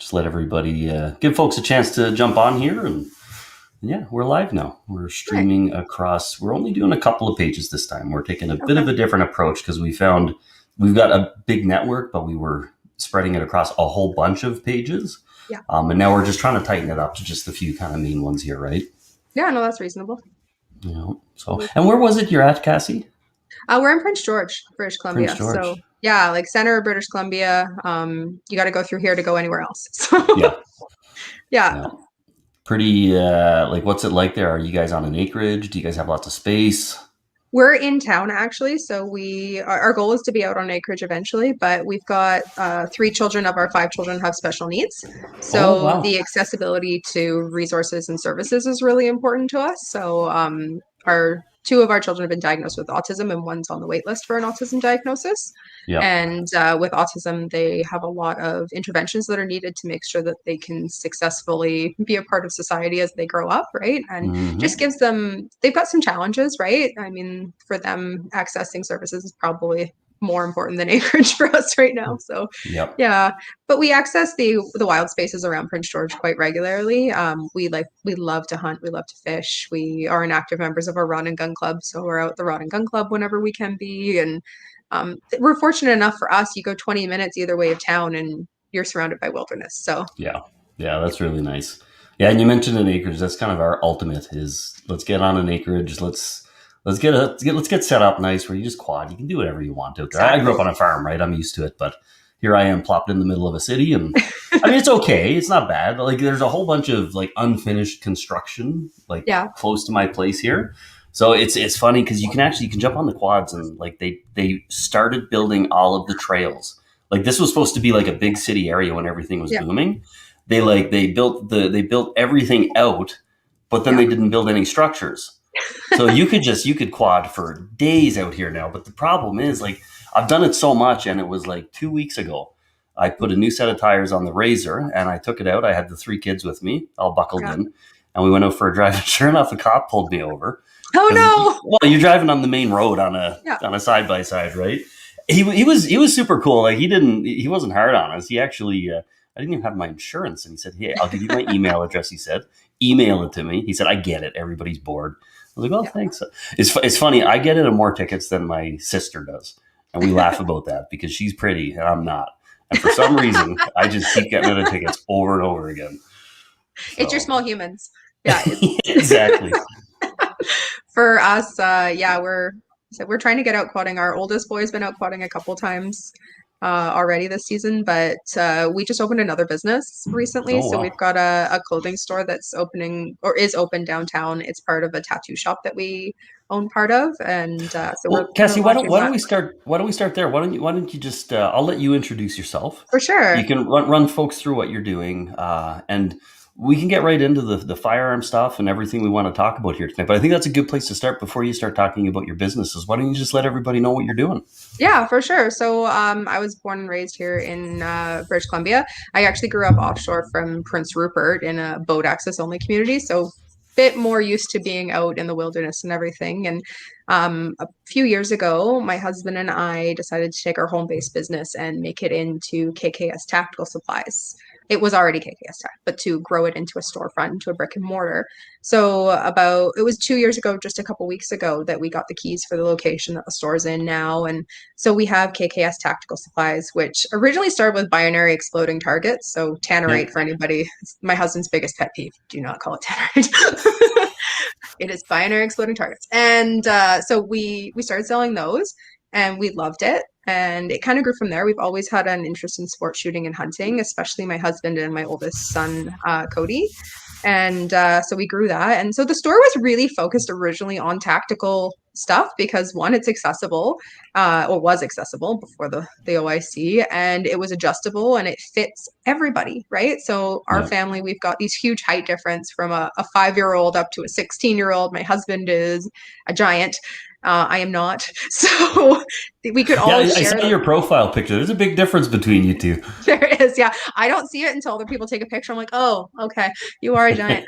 just let everybody give folks a chance to jump on here, and yeah, we're live now. We're Right. streaming across. We're only doing a couple of pages this time. We're taking a bit Okay. of a different approach because we found we've got a big network, but we were spreading it across a whole bunch of pages. Yeah. And now we're just trying to tighten it up to just a few kind of main ones here, right? Yeah, no, that's reasonable. So, and where was it you're at, Cassie? We're in Prince George, British Prince Columbia. So George. yeah, like center of British Columbia. You got to go through here to go anywhere else. So Yeah. yeah, Yeah. Pretty, like, what's it like there? Are you guys on an acreage? Do you guys have lots of space? we're in town actually. So our goal is to be out on acreage eventually, but we've got 3 children of our 5 children have special needs. Oh, So wow. the accessibility to resources and services is really important to us. So our 2 of our children have been diagnosed with autism, and one's on the wait list for an autism diagnosis. Yeah. And with autism, they have a lot of interventions that are needed to make sure that they can successfully be a part of society as they grow up, right? And just Hmm. gives them, they've got some challenges, right? I mean, for them, accessing services is probably more important than acreage for us right now. So Yep. yeah, but we access the wild spaces around Prince George quite regularly. We love to hunt, we love to fish. We are an active members of our rod and gun club, so we're out at the rod and gun club whenever we can be. And we're fortunate enough for us. You go 20 minutes either way of town, and you're surrounded by wilderness. So Yeah. Yeah, that's really nice. Yeah, and you mentioned an acreage. That's kind of our ultimate is let's get on an acreage. Let's get set up nice where you just quad. You can do whatever you want out there. I grew exactly, up on a farm, right? I'm used to it, but here I am plopped in the middle of a city, and I mean it's okay. It's not bad. Like there's a whole bunch of like unfinished construction like yeah, close to my place here. So it's funny because you can jump on the quads and like they started building all of the trails. Like this was supposed to be like a big city area when everything was yeah, booming. They built everything out, but then yeah, they didn't build any structures. So you could quad for days out here now. But the problem is like I've done it so much, and it was like 2 weeks ago. I put a new set of tires on the Razor, and I took it out. I had the 3 kids with me, all buckled yeah. in, and we went out for a drive. And sure enough, a cop pulled me over Oh because no, well, you're driving on the main road yeah, on a side by side, right? He was super cool. Like he wasn't hard on us. He actually I didn't even have my insurance, and he said, "Hey, I'll give you my email address." He said, "Email it to me." He said, "I get it. Everybody's bored." I was like, "Oh, yeah. thanks." It's funny. I get into more tickets than my sister does, and we laugh about that because she's pretty and I'm not. And for some reason, I just keep getting into tickets over and over again. It's your So small humans. Yeah, it's exactly. for us. Yeah, we're trying to get out quadding. Our oldest boy's been out quadding a couple times already this season, but we just opened another business recently. Oh So we've wow. got a clothing store that's opening or is open downtown. It's part of a tattoo shop that we own part of, and so Well, we're Cassie, launching why don't that we start? Why don't we start there? Why don't you just? I'll let you introduce yourself. for You sure. can run folks through what you're doing, and we can get right into the firearm stuff and everything we want to talk about here tonight. But I think that's a good place to start before you start talking about your businesses. Why don't you just let everybody know what you're doing? Yeah, for sure. So I was born and raised here in British Columbia. I actually grew up offshore from Prince Rupert in a boat access only community. So bit more used to being out in the wilderness and everything. And a few years ago, my husband and I decided to take our home-based business and make it into K.K.S tactical supplies. It was already K.K.S Tech, but to grow it into a storefront, into a brick and mortar. So it was 2 years ago, just a couple weeks ago, that we got the keys for the location that the store's in now. And so we have K.K.S tactical supplies, which originally started with binary exploding targets. So Yeah. tannerite for anybody, it's my husband's biggest pet peeve. Do not call it tannerite. It is binary exploding targets. And so we started selling those, and we loved it. And it kind of grew from there. We've always had an interest in sport shooting and hunting, especially my husband and my oldest son, Cody. And so we grew that. And so the store was really focused originally on tactical stuff because one, it's accessible, or was accessible before the OIC, and it was adjustable and it fits everybody, right? So our Yeah. family, we've got these huge height difference from a 5-year-old up to a 16-year-old. My husband is a giant. I am not. So we could Yeah. all I share saw the your profile picture. There's a big difference between you two. there is, yeah. I don't see it until other people take a picture. I'm like, oh, okay, you are a giant.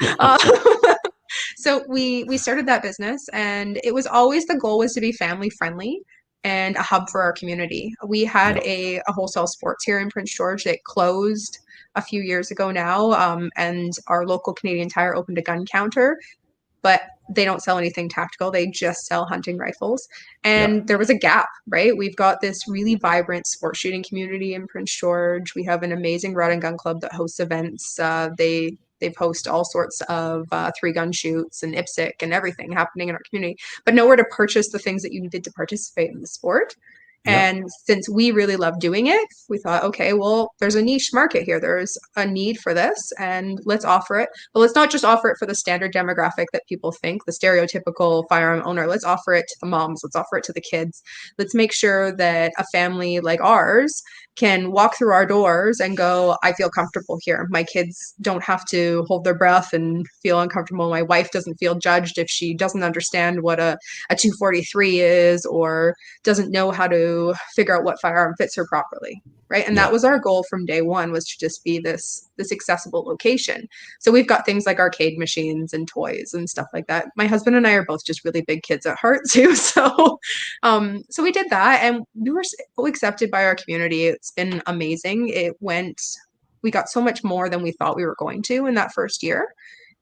So we started that business, and it was always the goal was to be family friendly and a hub for our community. We had Yeah. a wholesale sports here in Prince George that closed a few years ago now, and our local Canadian Tire opened a gun counter, but they don't sell anything tactical. They just sell hunting rifles. Yeah. And there was a gap, right? We've got this really vibrant sport shooting community in Prince George. We have an amazing rod and gun club that hosts events. They post all sorts of three gun shoots and IPSC and everything happening in our community, but nowhere to purchase the things that you needed to participate in the sport. Yeah. And since we really love doing it, we thought, okay, well, there's a niche market here. There's a need for this, and let's offer it. But let's not just offer it for the standard demographic that people think, the stereotypical firearm owner. Let's offer it to the moms. Let's offer it to the kids. Let's make sure that a family like ours can walk through our doors and go, I feel comfortable here. My kids don't have to hold their breath and feel uncomfortable. My wife doesn't feel judged if she doesn't understand what a 243 is or doesn't know how to figure out what firearm fits her properly, right? And that Yeah. was our goal from day one, was to just be this accessible location. So we've got things like arcade machines and toys and stuff like that. My husband and I are both just really big kids at heart too. So we did that, and we were so accepted by our community. It's been amazing. We got so much more than we thought we were going to in that first year.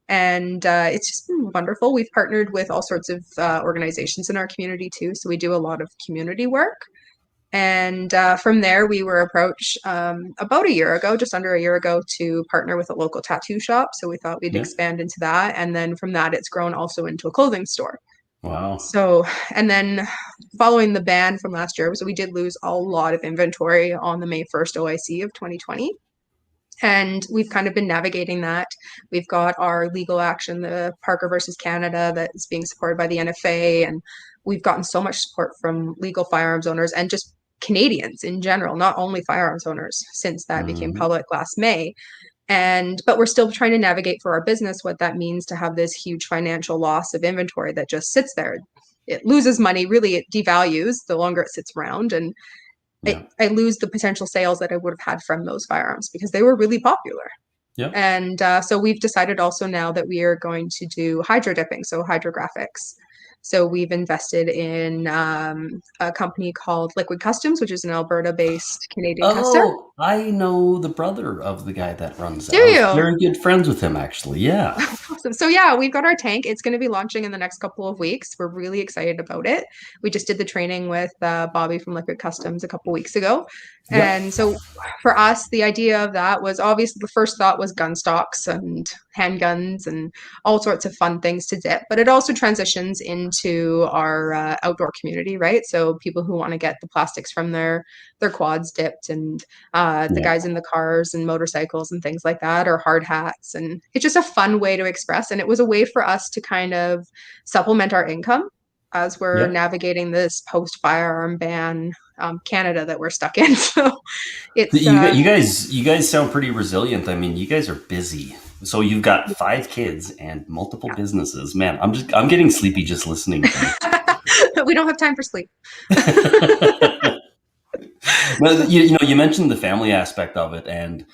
And it's just been wonderful. We've partnered with all sorts of organizations in our community too. So we do a lot of community work. And from there, we were approached about a year ago, just under a year ago, to partner with a local tattoo shop. So we thought we'd Yeah. expand into that. And then from that, it's grown also into a clothing store. Wow. So, and then following the ban from last year, so we did lose a lot of inventory on the May 1st OIC of 2020. And we've kind of been navigating that. We've got our legal action, the Parker versus Canada, that is being supported by the NFA. And we've gotten so much support from legal firearms owners and just Canadians in general, not only firearms owners, since that became Hmm. public last May. But we're still trying to navigate for our business what that means to have this huge financial loss of inventory that just sits there. It loses money, really, it devalues the longer it sits around. And Yeah. I lose the potential sales that I would have had from those firearms because they were really popular. Yeah. And so we've decided also now that we are going to do hydro dipping, so hydrographics. So we've invested in a company called Liquid Customs, which is an Alberta-based Canadian custer. Oh, I know the brother of the guy that runs Do that. I was you? very good friends with him, actually. Yeah. Awesome. So yeah, we've got our tank. It's going to be launching in the next couple of weeks. We're really excited about it. We just did the training with Bobby from Liquid Customs a couple weeks ago. Yep. And so for us, the idea of that was, obviously the first thought was gun stocks and handguns and all sorts of fun things to dip. But it also transitions into our outdoor community, right? So people who want to get the plastics from their quads dipped, and the Yeah. guys in the cars and motorcycles and things like that, or hard hats. And it's just a fun way to express. And it was a way for us to kind of supplement our income as we're Yeah. navigating this post firearm ban Canada that we're stuck in. So it's You guys sound pretty resilient. I mean, you guys are busy. So you've got 5 kids and multiple businesses. Man, I'm getting sleepy just listening to we don't have time for sleep. you. Well, you mentioned the family aspect of it, and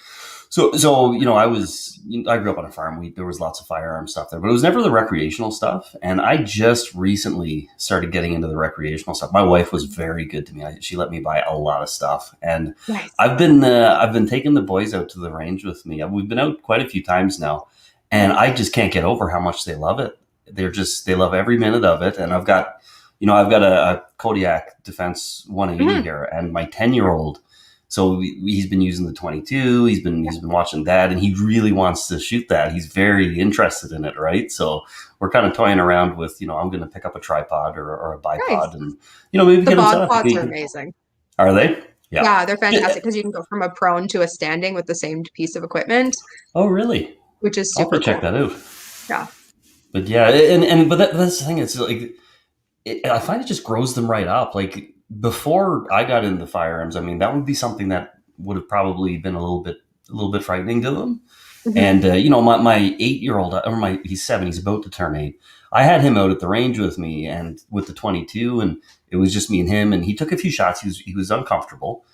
so I grew up on a farm. There was lots of firearm stuff there, but it was never the recreational stuff. And I just recently started getting into the recreational stuff. My wife was very good to me. She let me buy a lot of stuff, and Nice. I've been taking the boys out to the range with me. We've been out quite a few times now, and I just can't get over how much they love it. They love every minute of it, and I've got a Kodiak Defense 180 Mhm. here, and my 10-year-old. So he's been using the 22. He's been watching that, and he really wants to shoot that. He's very interested in it, right? So we're kind of toying around with, I'm going to pick up a tripod or a Nice. bipod, and maybe The get him set bod up. pods are amazing. Are they? Yeah. Yeah, they're fantastic because you can go from a prone to a standing with the same piece of equipment, Oh, really? which is I'll have super to check cool. that out. Yeah. But yeah, but that's the thing. It's like I find it just grows them right up. Like before I got into firearms, I mean, that would be something that would have probably been a little bit frightening to them. Mhm. And my 8-year-old, he's 7, he's about to turn 8. I had him out at the range with me and with the 22, and it was just me and him. And he took a few shots. He was uncomfortable.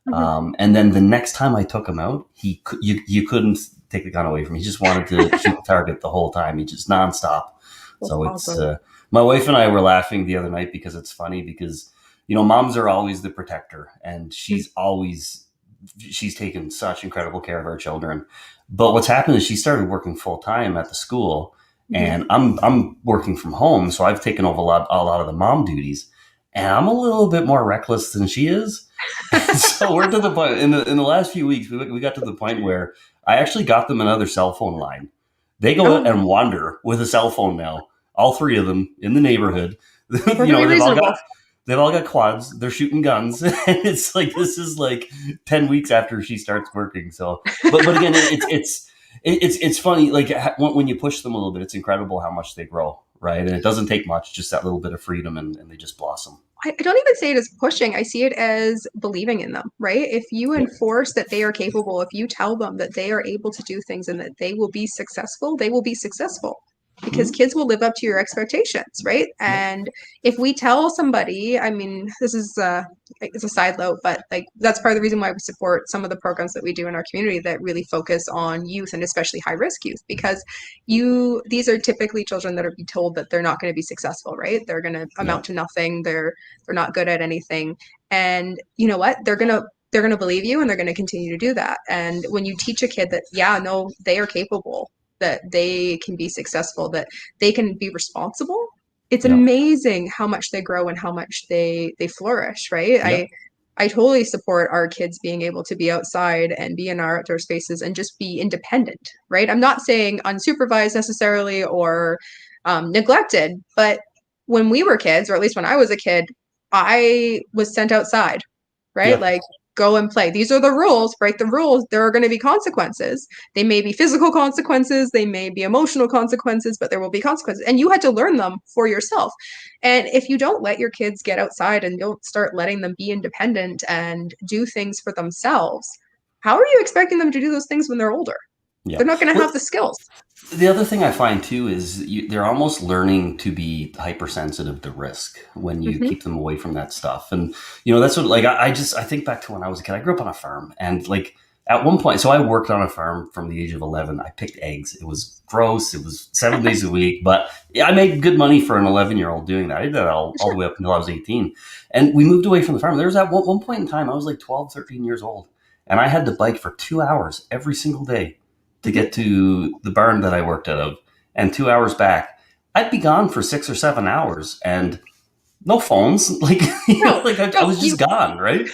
Mhm. And then the next time I took him out, you couldn't take the gun away from him. He just wanted to shoot the target the whole time. He just nonstop. That's So it's awesome. my wife and I were laughing the other night because it's funny because moms are always the protector, and she's always she's taken such incredible care of our children. But what's happened is she started working full time at the school, Mhm. and I'm working from home, so I've taken over a lot of the mom duties, and I'm a little bit more reckless than she is. So we're to the point in the last few weeks we got to the point where I actually got them another cell phone line. They go out Oh, and wander with a cell phone now. All three of them in the neighborhood. You perfectly know, reasonable. they've all got quads. They're shooting guns, and it's like this is like 10 weeks after she starts working. So, but again, it's funny. Like when you push them a little bit, it's incredible how much they grow, right? And it doesn't take much, just that little bit of freedom, and they just blossom. I don't even say it as pushing. I see it as believing in them, right? If you Yep. enforce that they are capable, if you tell them that they are able to do things and that they will be successful, they will be successful because Mhm. kids will live up to your expectations, right? Yep. And if we tell somebody, I mean, this is it's a side note, but like that's part of the reason why we support some of the programs that we do in our community that really focus on youth and especially high risk youth because these are typically children that are be told that they're not going to be successful, right? They're going to amount Yep. to nothing. They're not good at anything. And you know what? They're going to believe you and they're going to continue to do that. And when you teach a kid that yeah, no, they are capable, that they can be successful, that they can be responsible, it's Yep. amazing how much they grow and how much they flourish, right? I Yep. I totally support our kids being able to be outside and be in our outdoor spaces and just be independent, right? I'm not saying unsupervised necessarily or neglected, but when we were kids, or at least when I was a kid, I was sent outside, right? Yep. Like, go and play. These are the rules. Break the rules. There are going to be consequences. They may be physical consequences, they may be emotional consequences, but there will be consequences. And you had to learn them for yourself. And if you don't let your kids get outside and don't start letting them be independent and do things for themselves, how are you expecting them to do those things when they're older? They're Yep. not going to Well, have the skills. the other thing I find too is they're almost learning to be hypersensitive to risk when you Mm-hmm. keep them away from that stuff. And that's what like I think back to when I was a kid. I grew up on a farm, and like at one point, so I worked on a farm from the age of 11. I picked eggs. It was gross. It was 7 days a week, but yeah, I made good money for an 11-year-old doing that. I did that all the Sure. way up until I was 18, and we moved away from the farm. There was at one point in time I was like 12, 13 years old, and I had to bike for 2 hours every single day to Mm-hmm. get to the barn that I worked out of, and 2 hours back. I'd be gone for 6 or 7 hours, and no phones. Like No, like I no, was just gone, right?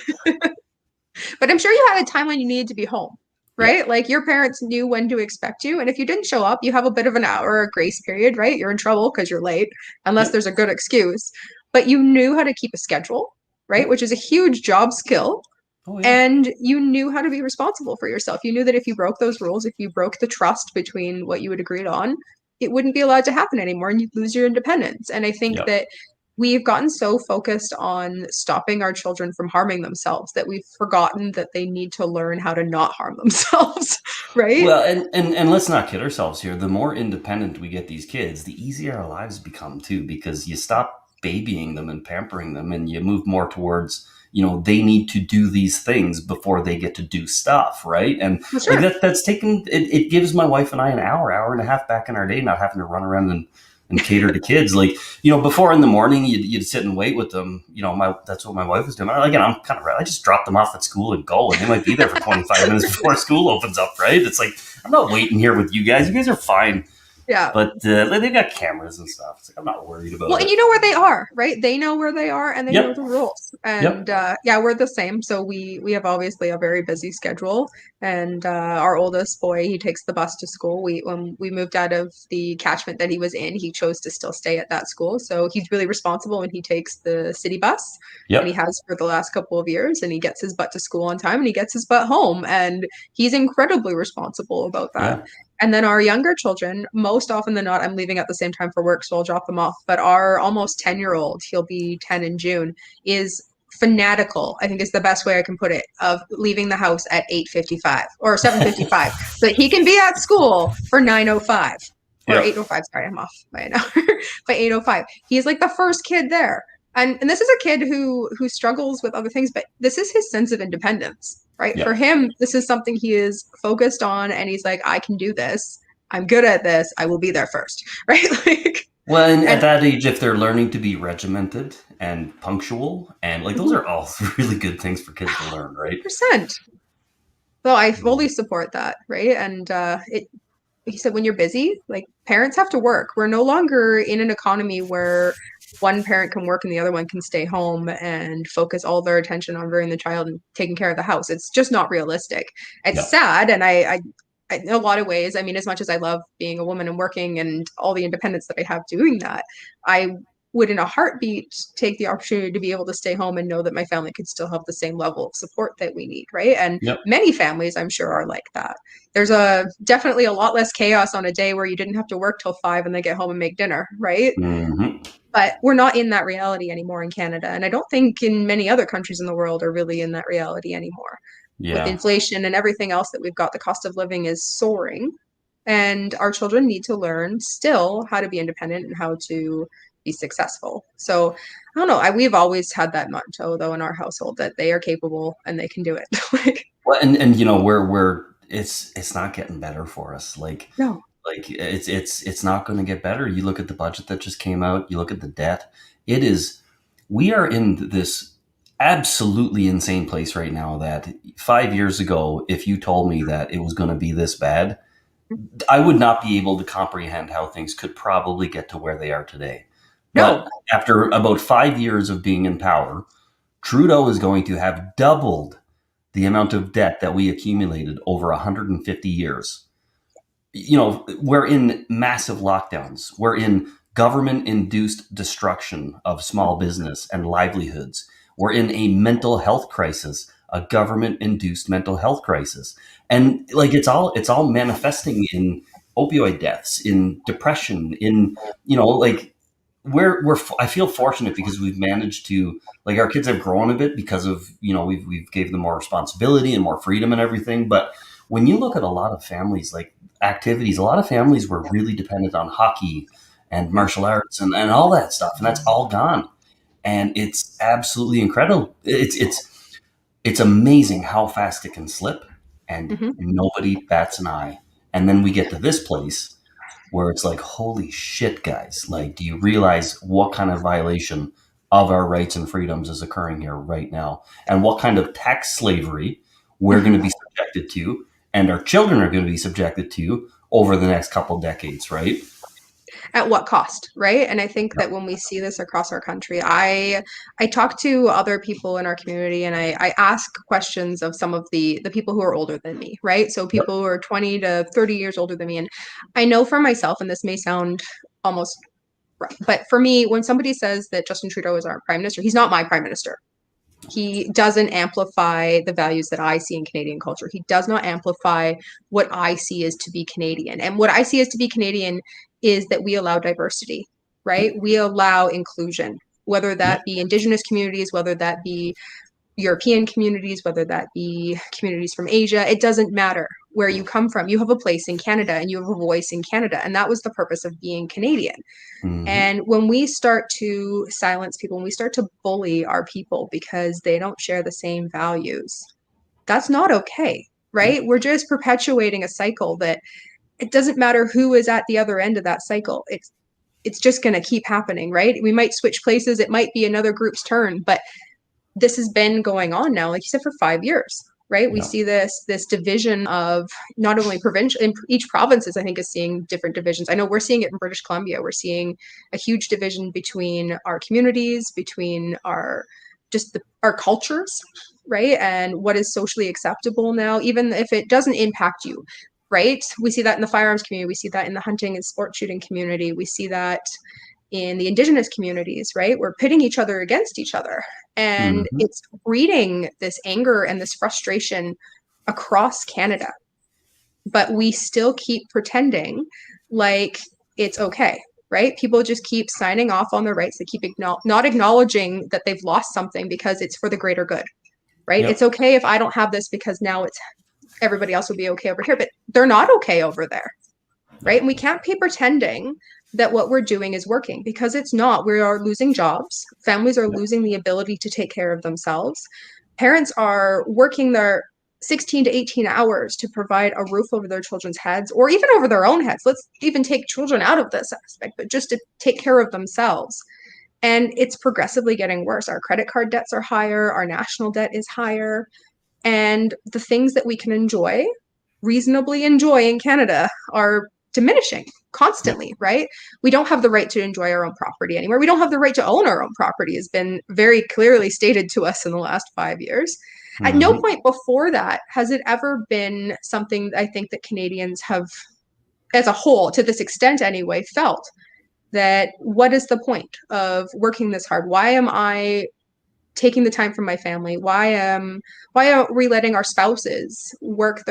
but I'm sure you had a time when you needed to be home, Yeah, right? Like your parents knew when to expect you. And if you didn't show up, you have a bit of an hour or grace period, right? You're in trouble because you're late, unless yep, there's a good excuse. But you knew how to keep a schedule, right? yep. Which is a huge job skill. Oh yeah, And you knew how to be responsible for yourself. You knew that if you broke those rules, if you broke the trust between what you had agreed on, it wouldn't be allowed to happen anymore and you'd lose your independence. And I think yep. that we've gotten so focused on stopping our children from harming themselves that we've forgotten that they need to learn how to not harm themselves, right? Well, and let's not kid ourselves here. The more independent we get these kids, the easier our lives become too, because you stop babying them and pampering them, and you move more towards they need to do these things before they get to do stuff, right? And Well, like sure. that's taken it gives my wife and I an hour and a half back in our day, not having to run around and cater to kids. Like before in the morning, you'd sit and wait with them. That's what my wife was doing. Again, I'm kind of right. I just drop them off at school and go, and they might be there for 25 minutes before school opens up. Right? It's like I'm not waiting here with you guys. You guys are fine, Yeah. but they've got cameras and stuff. It's like I'm not worried Well, about and it. you know where they are, right? They know where they are and they know Yep. the rules. And Yep. yeah, we're the same. So we have obviously a very busy schedule. And our oldest boy, he takes the bus to school. We when we moved out of the catchment that he was in, he chose to still stay at that school. So he's really responsible when he takes the city bus. And he Yep. has for the last couple of years, and he gets his butt to school on time and he gets his butt home. And he's incredibly responsible about that. Yeah. And then our younger children, most often than not, I'm leaving at the same time for work, so I'll drop them off. But our almost 10-year-old, he'll be 10 in June, is fanatical, I think is the best way I can put it, of leaving the house at 8:55 or 7:55. So he can be at school for 9:05 or Yep. 8:05. Sorry, I'm off by an hour. By 8:05. He's like the first kid there. And this is a kid who struggles with other things, but this is his sense of independence, right? For Yep. him, this is something he is focused on, and he's like, I can do this. I'm good at this. I will be there first, right? Like, Well, and at and that age, if they're learning to be regimented and punctual, and like those mhm, are all really good things for kids to learn, right? 100%. So I fully support that, right? And he said, when you're busy, like parents have to work. We're no longer in an economy where one parent can work and the other one can stay home and focus all their attention on rearing the child and taking care of the house. It's just not realistic. It's Yeah. sad, and I in a lot of ways, I mean, as much as I love being a woman and working and all the independence that I have doing that, I would in a heartbeat take the opportunity to be able to stay home and know that my family could still have the same level of support that we need, right? And Yep. many families, I'm sure, are like that. There's a definitely a lot less chaos on a day where you didn't have to work till 5 and then get home and make dinner, right? Hmm. But we're not in that reality anymore in Canada, and I don't think in many other countries in the world are really in that reality anymore. With Yeah. inflation and everything else that we've got, the cost of living is soaring, and our children need to learn still how to be independent and how to be successful. So I don't know. We've always had that motto though in our household that they are capable and they can do it. Like, Well, and you know, we're it's not getting better for us. no, Like it's not going to get better. You look at the budget that just came out. You look at the debt. It is. We are in this absolutely insane place right now. That 5 years ago, if you told me that it was going to be this bad, I would not be able to comprehend how things could probably get to where they are today. But no. after about 5 years of being in power, Trudeau is going to have doubled the amount of debt that we accumulated over 150 years. You know, we're in massive lockdowns. We're in government induced destruction of small business and livelihoods. We're in a mental health crisis, a government induced mental health crisis. And like it's all manifesting in opioid deaths, in depression, in like I feel fortunate because we've managed to, like, our kids have grown a bit because of, we've gave them more responsibility and more freedom and everything. But when you look at a lot of families, like activities, a lot of families were really dependent on hockey and martial arts and all that stuff, and that's all gone. And it's absolutely incredible. It's amazing how fast it can slip, and Mm-hmm. nobody bats an eye. And then we get to this place where it's like, holy shit, guys! Like, do you realize what kind of violation of our rights and freedoms is occurring here right now, and what kind of tax slavery we're going to be subjected to, and our children are going to be subjected to over the next couple decades, right? At what cost, right? And I think that when we see this across our country, I talk to other people in our community and I ask questions of some of the people who are older than me, right? So Yep. people who are 20 to 30 years older than me. And I know for myself, and this may sound almost right, but for me, when somebody says that Justin Trudeau is our prime minister, he's not my prime minister. He doesn't amplify the values that I see in Canadian culture. He does not amplify what I see as to be Canadian. And what I see as to be Canadian is that we allow diversity, right? We allow inclusion, whether Yep. that be Indigenous communities, whether that be European communities, whether that be communities from Asia. It doesn't matter where you come from. You have a place in Canada and you have a voice in Canada. And that was the purpose of being Canadian. Hmm. And when we start to silence people, when we start to bully our people because they don't share the same values, that's not okay, Yep. right? We're just perpetuating a cycle that it doesn't matter who is at the other end of that cycle. It's just going to keep happening, right? We might switch places, it might be another group's turn, but this has been going on now, like you said, for 5 years, right? We Yep. see this division of not only provincial, in each provinces, I think, is seeing different divisions. I know we're seeing it in British Columbia. We're seeing a huge division between our communities, between our cultures, right? And what is socially acceptable now, even if it doesn't impact you, right? We see that in the firearms community. We see that in the hunting and sport shooting community. We see that in the Indigenous communities, right? We're pitting each other against each other. And Hmm. it's breeding this anger and this frustration across Canada. But we still keep pretending like it's okay, right? People just keep signing off on their rights. They keep not acknowledging that they've lost something because it's for the greater good, right? It's Yep. okay if I don't have this because now it's everybody else will be okay over here, but they're not okay over there, right? And we can't be pretending that what we're doing is working because it's not. We are losing jobs. Families are Yep. losing the ability to take care of themselves. Parents are working their 16 to 18 hours to provide a roof over their children's heads or even over their own heads. Let's even take children out of this aspect, but just to take care of themselves. And it's progressively getting worse. Our credit card debts are higher, our national debt is higher, And the things that we can reasonably enjoy in Canada are diminishing Yep. constantly, right? We don't have the right to enjoy our own property anymore. We don't have the right to own our own property, has been very clearly stated to us in the last 5 years. At no Hmm. point before that has it ever been something I think that Canadians have, as a whole, to this extent anyway, felt that what is the point of working this hard? Why am I taking the time from my family? Why are we letting our spouses work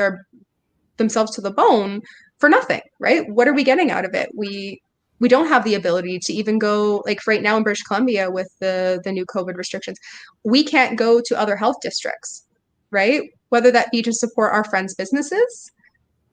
themselves to the bone for nothing, right? What are we getting out of it? We don't have the ability to even go, like right now in British Columbia with the new COVID restrictions. We can't go to other health districts, right? Whether that be to support our friends' businesses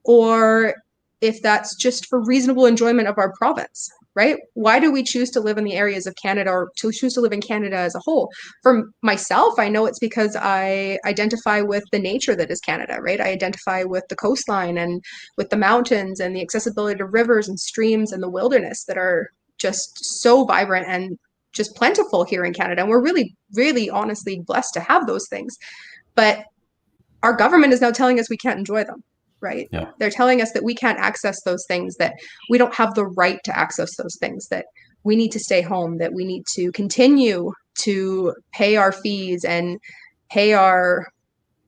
or if that's just for reasonable enjoyment of our province, right? Why do we choose to live in the areas of Canada or to choose to live in Canada as a whole? For myself, I know it's because I identify with the nature that is Canada, right? I identify with the coastline and with the mountains and the accessibility to rivers and streams and the wilderness that are just so vibrant and just plentiful here in Canada. And we're really, really honestly blessed to have those things. But our government is now telling us we can't enjoy them, right? Yeah. They're telling us that we can't access those things, that we don't have the right to access those things, that we need to stay home, that we need to continue to pay our fees and pay our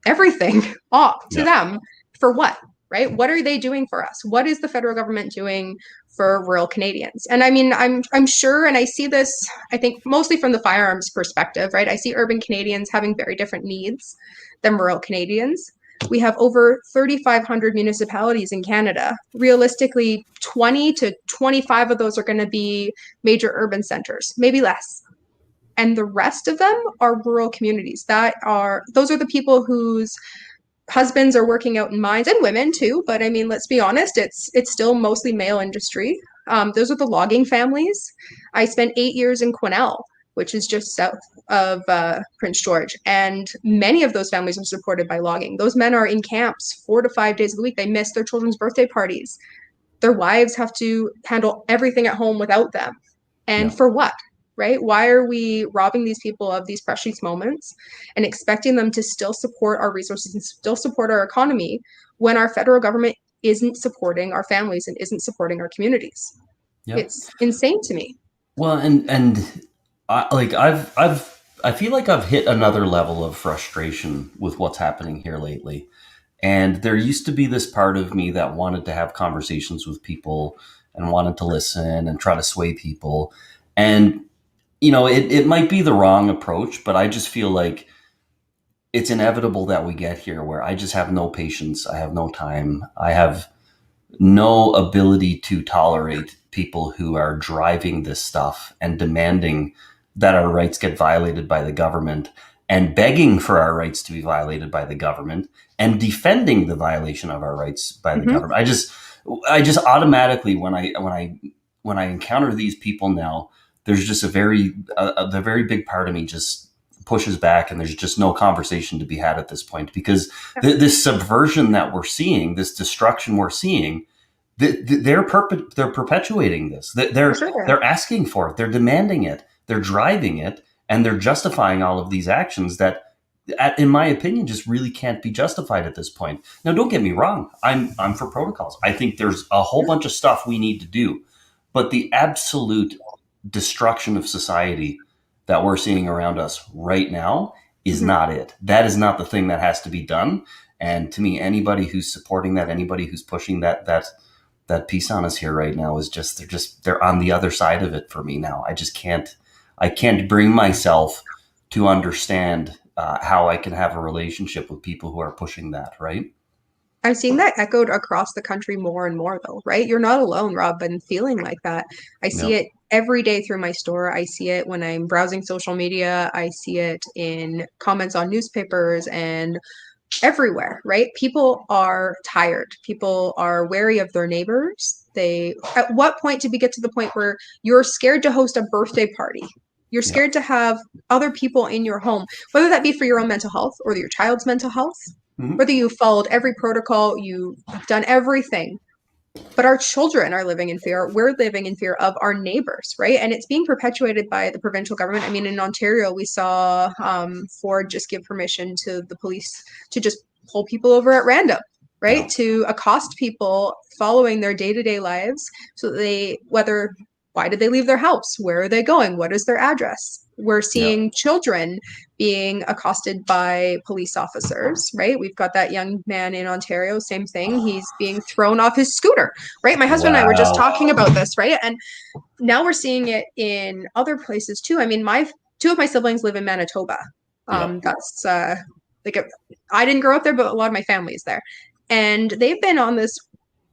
everything off to Yeah. them for what, right? What are they doing for us? What is the federal government doing for rural Canadians? And I mean, I'm sure, and I see this, I think mostly from the firearms perspective, right? I see urban Canadians having very different needs than rural Canadians. We have over 3,500 municipalities in Canada. Realistically, 20 to 25 of those are going to be major urban centers, maybe less, and the rest of them are rural communities. Those are the people whose husbands are working out in mines, and women too, but I mean, let's be honest, it's still mostly male industry. Those are the logging families. I spent 8 years in Quesnel, which is just south of Prince George, and many of those families are supported by logging. Those men are in camps 4 to 5 days of the week. They miss their children's birthday parties. Their wives have to handle everything at home without them. And Yeah. for what? Right? Why are we robbing these people of these precious moments and expecting them to still support our resources and still support our economy when our federal government isn't supporting our families and isn't supporting our communities? Yep. It's insane to me. Well, and I feel like I've hit another level of frustration with what's happening here lately. And there used to be this part of me that wanted to have conversations with people and wanted to listen and try to sway people. And it might be the wrong approach, but I just feel like it's inevitable that we get here where I just have no patience. I have no time. I have no ability to tolerate people who are driving this stuff and demanding that our rights get violated by the government and begging for our rights to be violated by the government and defending the violation of our rights by the Mm-hmm. government. I just automatically when I encounter these people now, there's just the very big part of me just pushes back, and there's just no conversation to be had at this point because this subversion that we're seeing, this destruction we're seeing, they're perpetuating this. For They're sure they are. they're asking for it. They're demanding it. They're driving it, and they're justifying all of these actions that, in my opinion, just really can't be justified at this point. Now, don't get me wrong. I'm for protocols. I think there's a whole bunch of stuff we need to do, but the absolute destruction of society that we're seeing around us right now is Mm-hmm. not it. That is not the thing that has to be done. And to me, anybody who's supporting that, anybody who's pushing that piece on us here right now is they're on the other side of it for me now. I can't bring myself to understand how I can have a relationship with people who are pushing that, right? I'm seeing that echoed across the country more and more, though, right? You're not alone, Rob, in feeling like that. I see Yep. it every day through my store. I see it when I'm browsing social media. I see it in comments on newspapers and everywhere, right? People are tired. People are wary of their neighbors. At what point did we get to the point where you're scared to host a birthday party? You're Yep. scared to have other people in your home, whether that be for your own mental health or your child's mental health, Mhm. whether you followed every protocol, you've done everything. But our children are living in fear. We're living in fear of our neighbors, right? And it's being perpetuated by the provincial government. I mean, in Ontario, we saw Ford just give permission to the police to just pull people over at random, right? Yeah. To accost people following their day-to-day lives. So they, whether, why did they leave their house? Where are they going? What is their address? We're Yeah. seeing children being accosted by police officers, right? We've got that young man in Ontario, same thing. He's being thrown off his scooter, right? My husband and I were just Wow. talking about this, right? And now we're seeing it in other places too. I mean, my two of my siblings live in Manitoba. Yeah. That's like I didn't grow up there, but a lot of my family is there, and they've been on this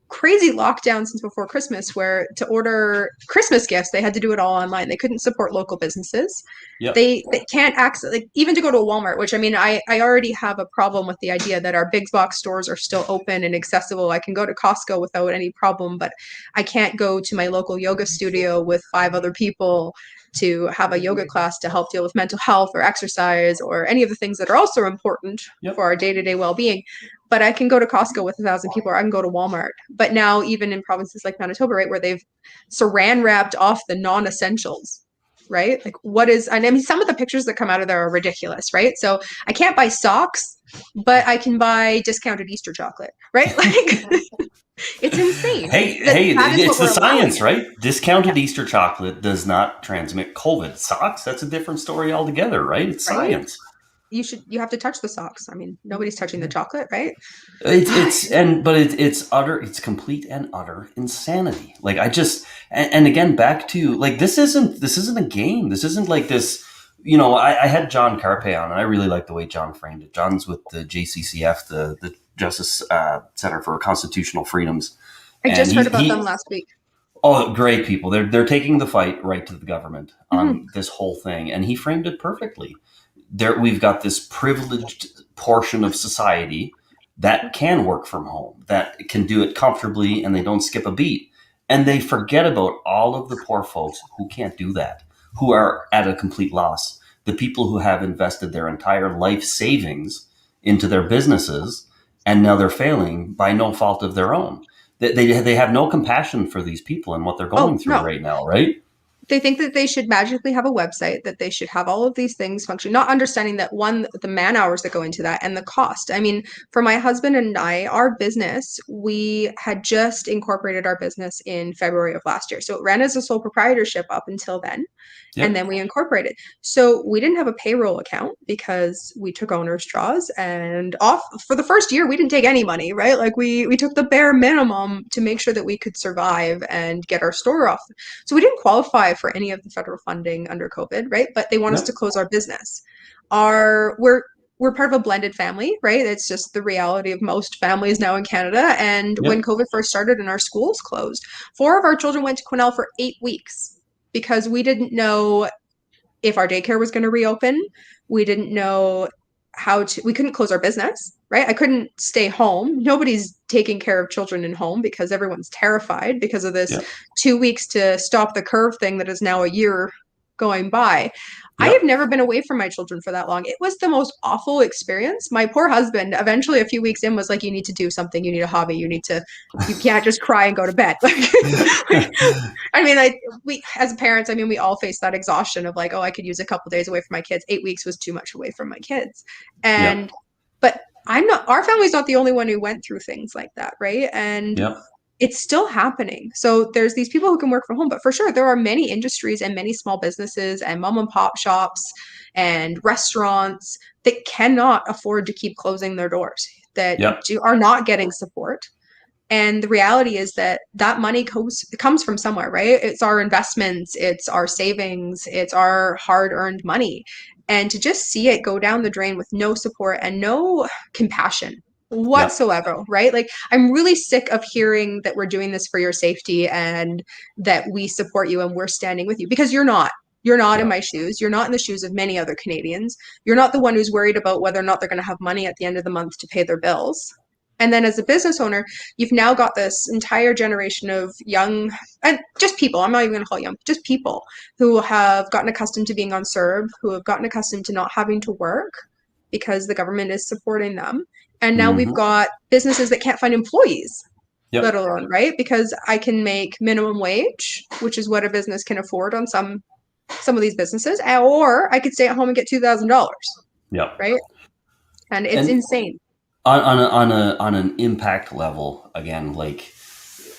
crazy lockdown since before Christmas, where to order Christmas gifts they had to do it all online. They couldn't support local businesses. Yep. They can't access, like, even to go to a Walmart, which I mean, I already have a problem with the idea that our big box stores are still open and accessible. I can go to Costco without any problem, but I can't go to my local yoga studio with 5 other people to have a yoga class to help deal with mental health or exercise or any of the things that are also important Yep. for our day-to-day well-being. But I can go to Costco with 1,000 people, or I can go to Walmart. But now, even in provinces like Manitoba, right, where they've saran wrapped off the non-essentials, right? Like, what is, and I mean, some of the pictures that come out of there are ridiculous, right? So I can't buy socks, but I can buy discounted Easter chocolate, right? Like, it's insane. That is It's what the we're allowing. science, right? Yeah, Discounted Easter chocolate does not transmit COVID. Socks, that's a different story altogether, right? It's right. science. You have to touch the socks. I mean, nobody's touching the chocolate, right? It's utter, it's complete and utter insanity. Like I just, and again, back to like, this isn't a game. This isn't like this, I had John Carpe on and I really like the way John framed it. John's with the JCCF, the Justice Center for Constitutional Freedoms. I And just heard about them last week. oh, great people. They're taking the fight right to the government Mm-hmm. on this whole thing. And he framed it perfectly. We've got this privileged portion of society that can work from home, that can do it comfortably, and they don't skip a beat. And they forget about all of the poor folks who can't do that, who are at a complete loss. The people who have invested their entire life savings into their businesses, and now they're failing by no fault of their own. They have no compassion for these people and what they're Oh going through no, right now, right? they think that they should magically have a website, that they should have all of these things function, not understanding that, one, the man hours that go into that and the cost. I mean, for my husband and I, our business, we had just incorporated our business in February of last year. So it ran as a sole proprietorship up until then. And Yep. then we incorporated. So we didn't have a payroll account because we took owner's draws, and off for the first year we didn't take any money, right? Like, we took the bare minimum to make sure that we could survive and get our store off. So we didn't qualify for any of the federal funding under COVID, right? But they want us to Yep. close our business. We're part of a blended family, right? It's just the reality of most families now in Canada. And when Yep. COVID first started and our schools closed, 4 of our children went to Quesnel for 8 weeks because we didn't know if our daycare was going to reopen. We didn't know we couldn't close our business, right? I couldn't stay home. Nobody's taking care of children in home because everyone's terrified because of this Yep. 2 weeks to stop the curve thing that is now a year going by. I have Yep. never been away from my children for that long. It was the most awful experience. My poor husband, eventually, a few weeks in, was like, "You need to do something. You need a hobby. You can't just cry and go to bed." Like, I mean, we as parents, I mean, we all face that exhaustion of like, oh, I could use a couple days away from my kids. 8 weeks was too much away from my kids, Yep. and but I'm not. Our family's not the only one who went through things like that, right? And Yep. it's still happening. So there's these people who can work from home, but for sure there are many industries and many small businesses and mom and pop shops and restaurants that cannot afford to keep closing their doors, that Yep. are not getting support. And the reality is that that money comes from somewhere, right? It's our investments, it's our savings, it's our hard-earned money. And to just see it go down the drain with no support and no compassion Yep. whatsoever, right? Like, I'm really sick of hearing that we're doing this for your safety and that we support you and we're standing with you, because you're not. You're not in Yep. my shoes. You're not in the shoes of many other Canadians. You're not the one who's worried about whether or not they're going to have money at the end of the month to pay their bills. And then as a business owner, you've now got this entire generation of young, and just people, I'm not even going to call it young, just people who have gotten accustomed to being on CERB, who have gotten accustomed to not having to work because the government is supporting them. And now we've Hmm. got businesses that can't find employees Yep. let alone, right? Because I can make minimum wage, which is what a business can afford on some of these businesses, or I could stay at home and get $2,000, Yep. right? And it's And insane. on an impact level, again, like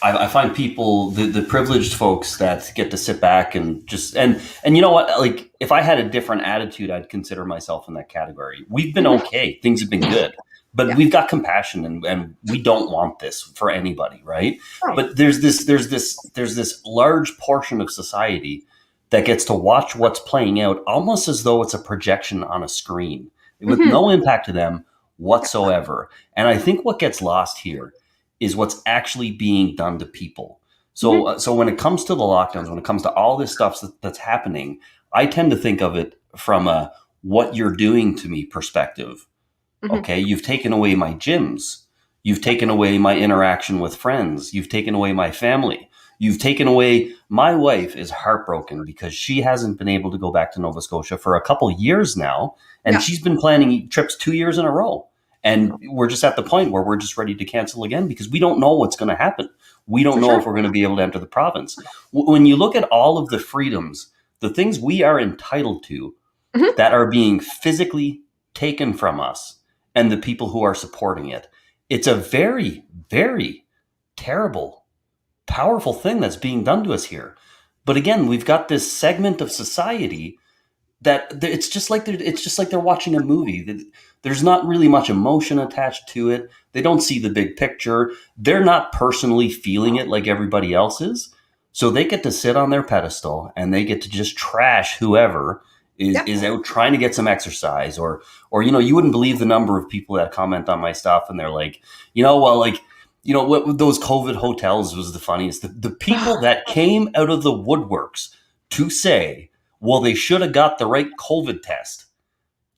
I find people, the privileged folks that get to sit back and just and you know what, like if I had a different attitude, I'd consider myself in that category. We've been Mhm. okay, things have been good, but Yeah. we've got compassion, and we don't want this for anybody, right? Right. But there's this large portion of society that gets to watch what's playing out almost as though it's a projection on a screen with Hmm. no impact to them whatsoever. And I think what gets lost here is what's actually being done to people. So, Hmm. so when it comes to the lockdowns, when it comes to all this stuff that's happening, I tend to think of it from a what you're doing to me perspective. Hmm. Okay, you've taken away my gyms. You've taken away my interaction with friends. You've taken away my family. You've taken away my wife is heartbroken because she hasn't been able to go back to Nova Scotia for a couple years now. And Yeah, she's been planning trips 2 years in a row. And we're just at the point where we're just ready to cancel again because we don't know what's going to happen. We don't for know sure. if we're going to be able to enter the province. When you look at all of the freedoms, the things we are entitled to Hmm. that are being physically taken from us and the people who are supporting it. It's a very, very terrible, powerful thing that's being done to us here. But again, we've got this segment of society that it's just like they're watching a movie. There's not really much emotion attached to it. They don't see the big picture. They're not personally feeling it like everybody else is. So they get to sit on their pedestal and they get to just trash whoever Yeah. is out trying to get some exercise or you wouldn't believe the number of people that comment on my stuff and they're like, well, like what those COVID hotels was the funniest. The people that came out of the woodworks to say, well, they should have got the right COVID test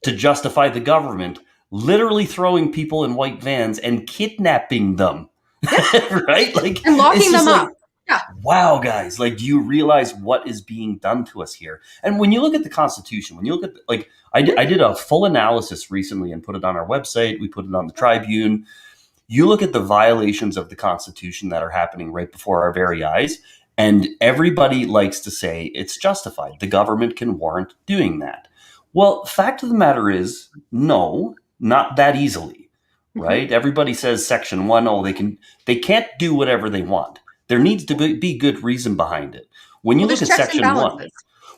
to justify the government literally throwing people in white vans and kidnapping them. Yeah. Right? Like, And it's locking just them like, up. Yeah. wow, guys, like, do you realize what is being done to us here? And when you look at the Constitution, when you look at, like, Mhm. I did a full analysis recently and put it on our website, we put it on the Tribune. You look at the violations of the Constitution that are happening right before our very eyes, and everybody likes to say it's justified. The government can warrant doing that. Well, fact of the matter is, no, not that easily, Mhm. right? Everybody says Section 1, oh, they can't do whatever they want. There needs to be good reason behind it. When you Well, look there's at checks and Section 1, balances.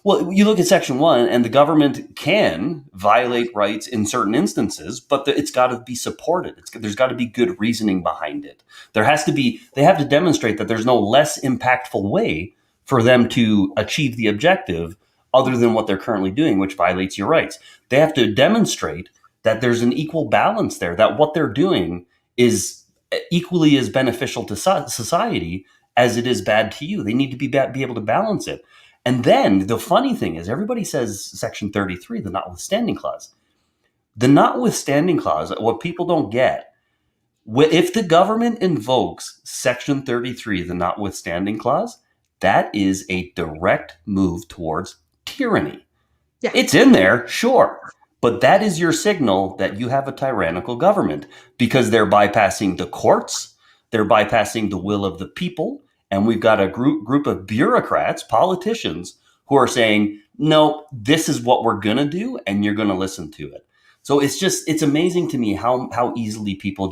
well, you look at Section 1, and the government can violate rights in certain instances, but it's got to be supported. There's got to be good reasoning behind it. They have to demonstrate that there's no less impactful way for them to achieve the objective other than what they're currently doing, which violates your rights. They have to demonstrate that there's an equal balance there, that what they're doing is equally as beneficial to society as it is bad to you. They need to be able to balance it. And then the funny thing is, everybody says Section 33, the notwithstanding clause. The notwithstanding clause, what people don't get, if the government invokes Section 33, the notwithstanding clause, that is a direct move towards tyranny. Yeah. It's in there, sure. But that is your signal that you have a tyrannical government because they're bypassing the courts, they're bypassing the will of the people, and we've got a group of bureaucrats, politicians, who are saying, no, this is what we're going to do, and you're going to listen to it. So it's amazing to me how easily people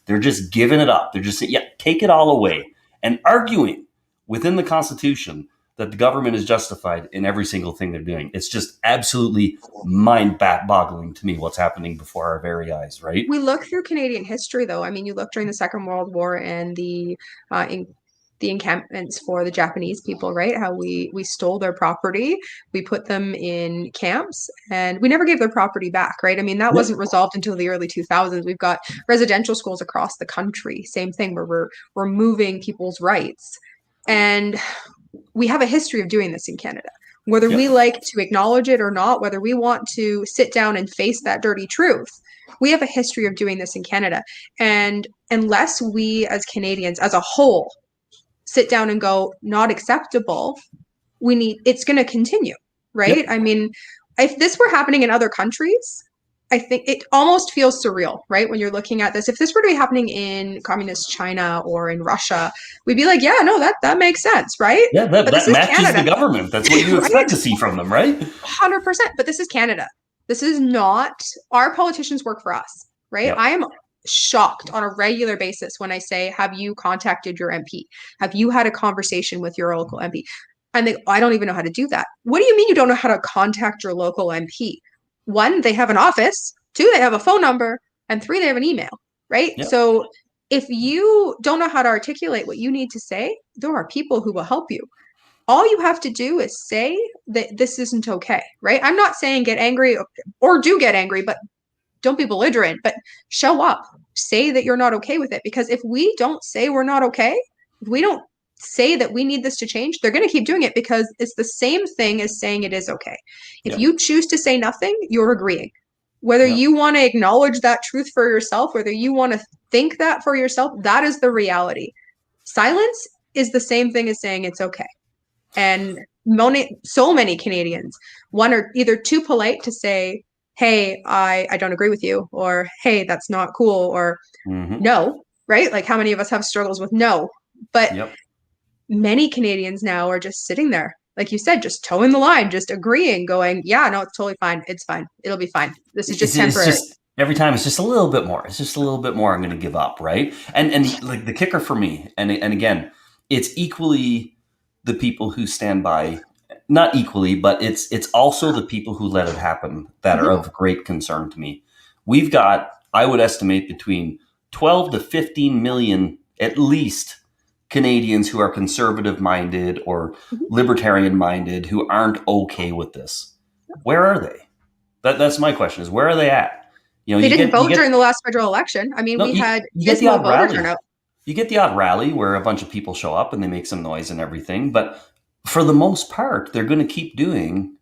they're just giving it up. They're just saying, yeah, take it all away, and arguing within the Constitution that the government is justified in every single thing they're doing. It's just absolutely mind-boggling to me what's happening before our very eyes, right? We look through Canadian history, though. I mean, you look during the Second World War and the encampments for the Japanese people, right? How we stole their property, we put them in camps, and we never gave their property back, right? I mean, that Yep. wasn't resolved until the early 2000s. We've got residential schools across the country, same thing, where we're moving people's rights, and we have a history of doing this in Canada. Whether we Yep. like to acknowledge it or not, whether we want to sit down and face that dirty truth, we have a history of doing this in Canada. And unless we as Canadians as a whole sit down and go, not acceptable, it's going to continue, right? Yep. I mean, if this were happening in other countries, I think it almost feels surreal, right? When you're looking at this, if this were to be happening in communist China or in Russia, we'd be like, yeah, no, that makes sense, right? Yeah, that, But this that is matches the Canada, government. That's what you expect right? to see from them, right? 100%. But this is Canada. This is not, our politicians work for us, right? I Yep. am shocked on a regular basis when I say, have you contacted your MP? Have you had a conversation with your local MP? And they, I don't even know how to do that. What do you mean you don't know how to contact your local MP? One, they have an office. Two, they have a phone number. And three, they have an email, right? Yep. So if you don't know how to articulate what you need to say, there are people who will help you. All you have to do is say that this isn't okay, right? I'm not saying get angry or do get angry, but don't be belligerent, but show up. Say that you're not okay with it. Because if we don't say we're not okay, if we don't say that we need this to change, they're going to keep doing it because it's the same thing as saying it is okay. If Yep. you choose to say nothing, you're agreeing. Whether Yep. you want to acknowledge that truth for yourself, whether you want to think that for yourself, that is the reality. Silence is the same thing as saying it's okay. And so many Canadians, one are either too polite to say, hey, I don't agree with you, or hey, that's not cool, or Hmm. no, right? Like how many of us have struggles with no? But Yep. many Canadians now are just sitting there, like you said, just toeing the line, just agreeing, going, yeah, no, it's totally fine. It's fine. It'll be fine. This is just It's temporary. just every time it's just a little bit more. It's just a little bit more. I'm going to give up, right? And like the kicker for me, and again, it's equally the people who stand by, not equally, but it's also the people who let it happen that are Mhm. of great concern to me. We've got, I would estimate, between 12 to 15 million at least Canadians who are conservative minded or Mhm. libertarian minded who aren't okay with this. Where are they? That's my question: is where are they at? You know, They you didn't get you vote get during the last federal election. I mean, no, we had you get the dismal odd voter rally. turnout. You get the odd rally where a bunch of people show up and they make some noise and everything, but for the most part, they're going to keep doing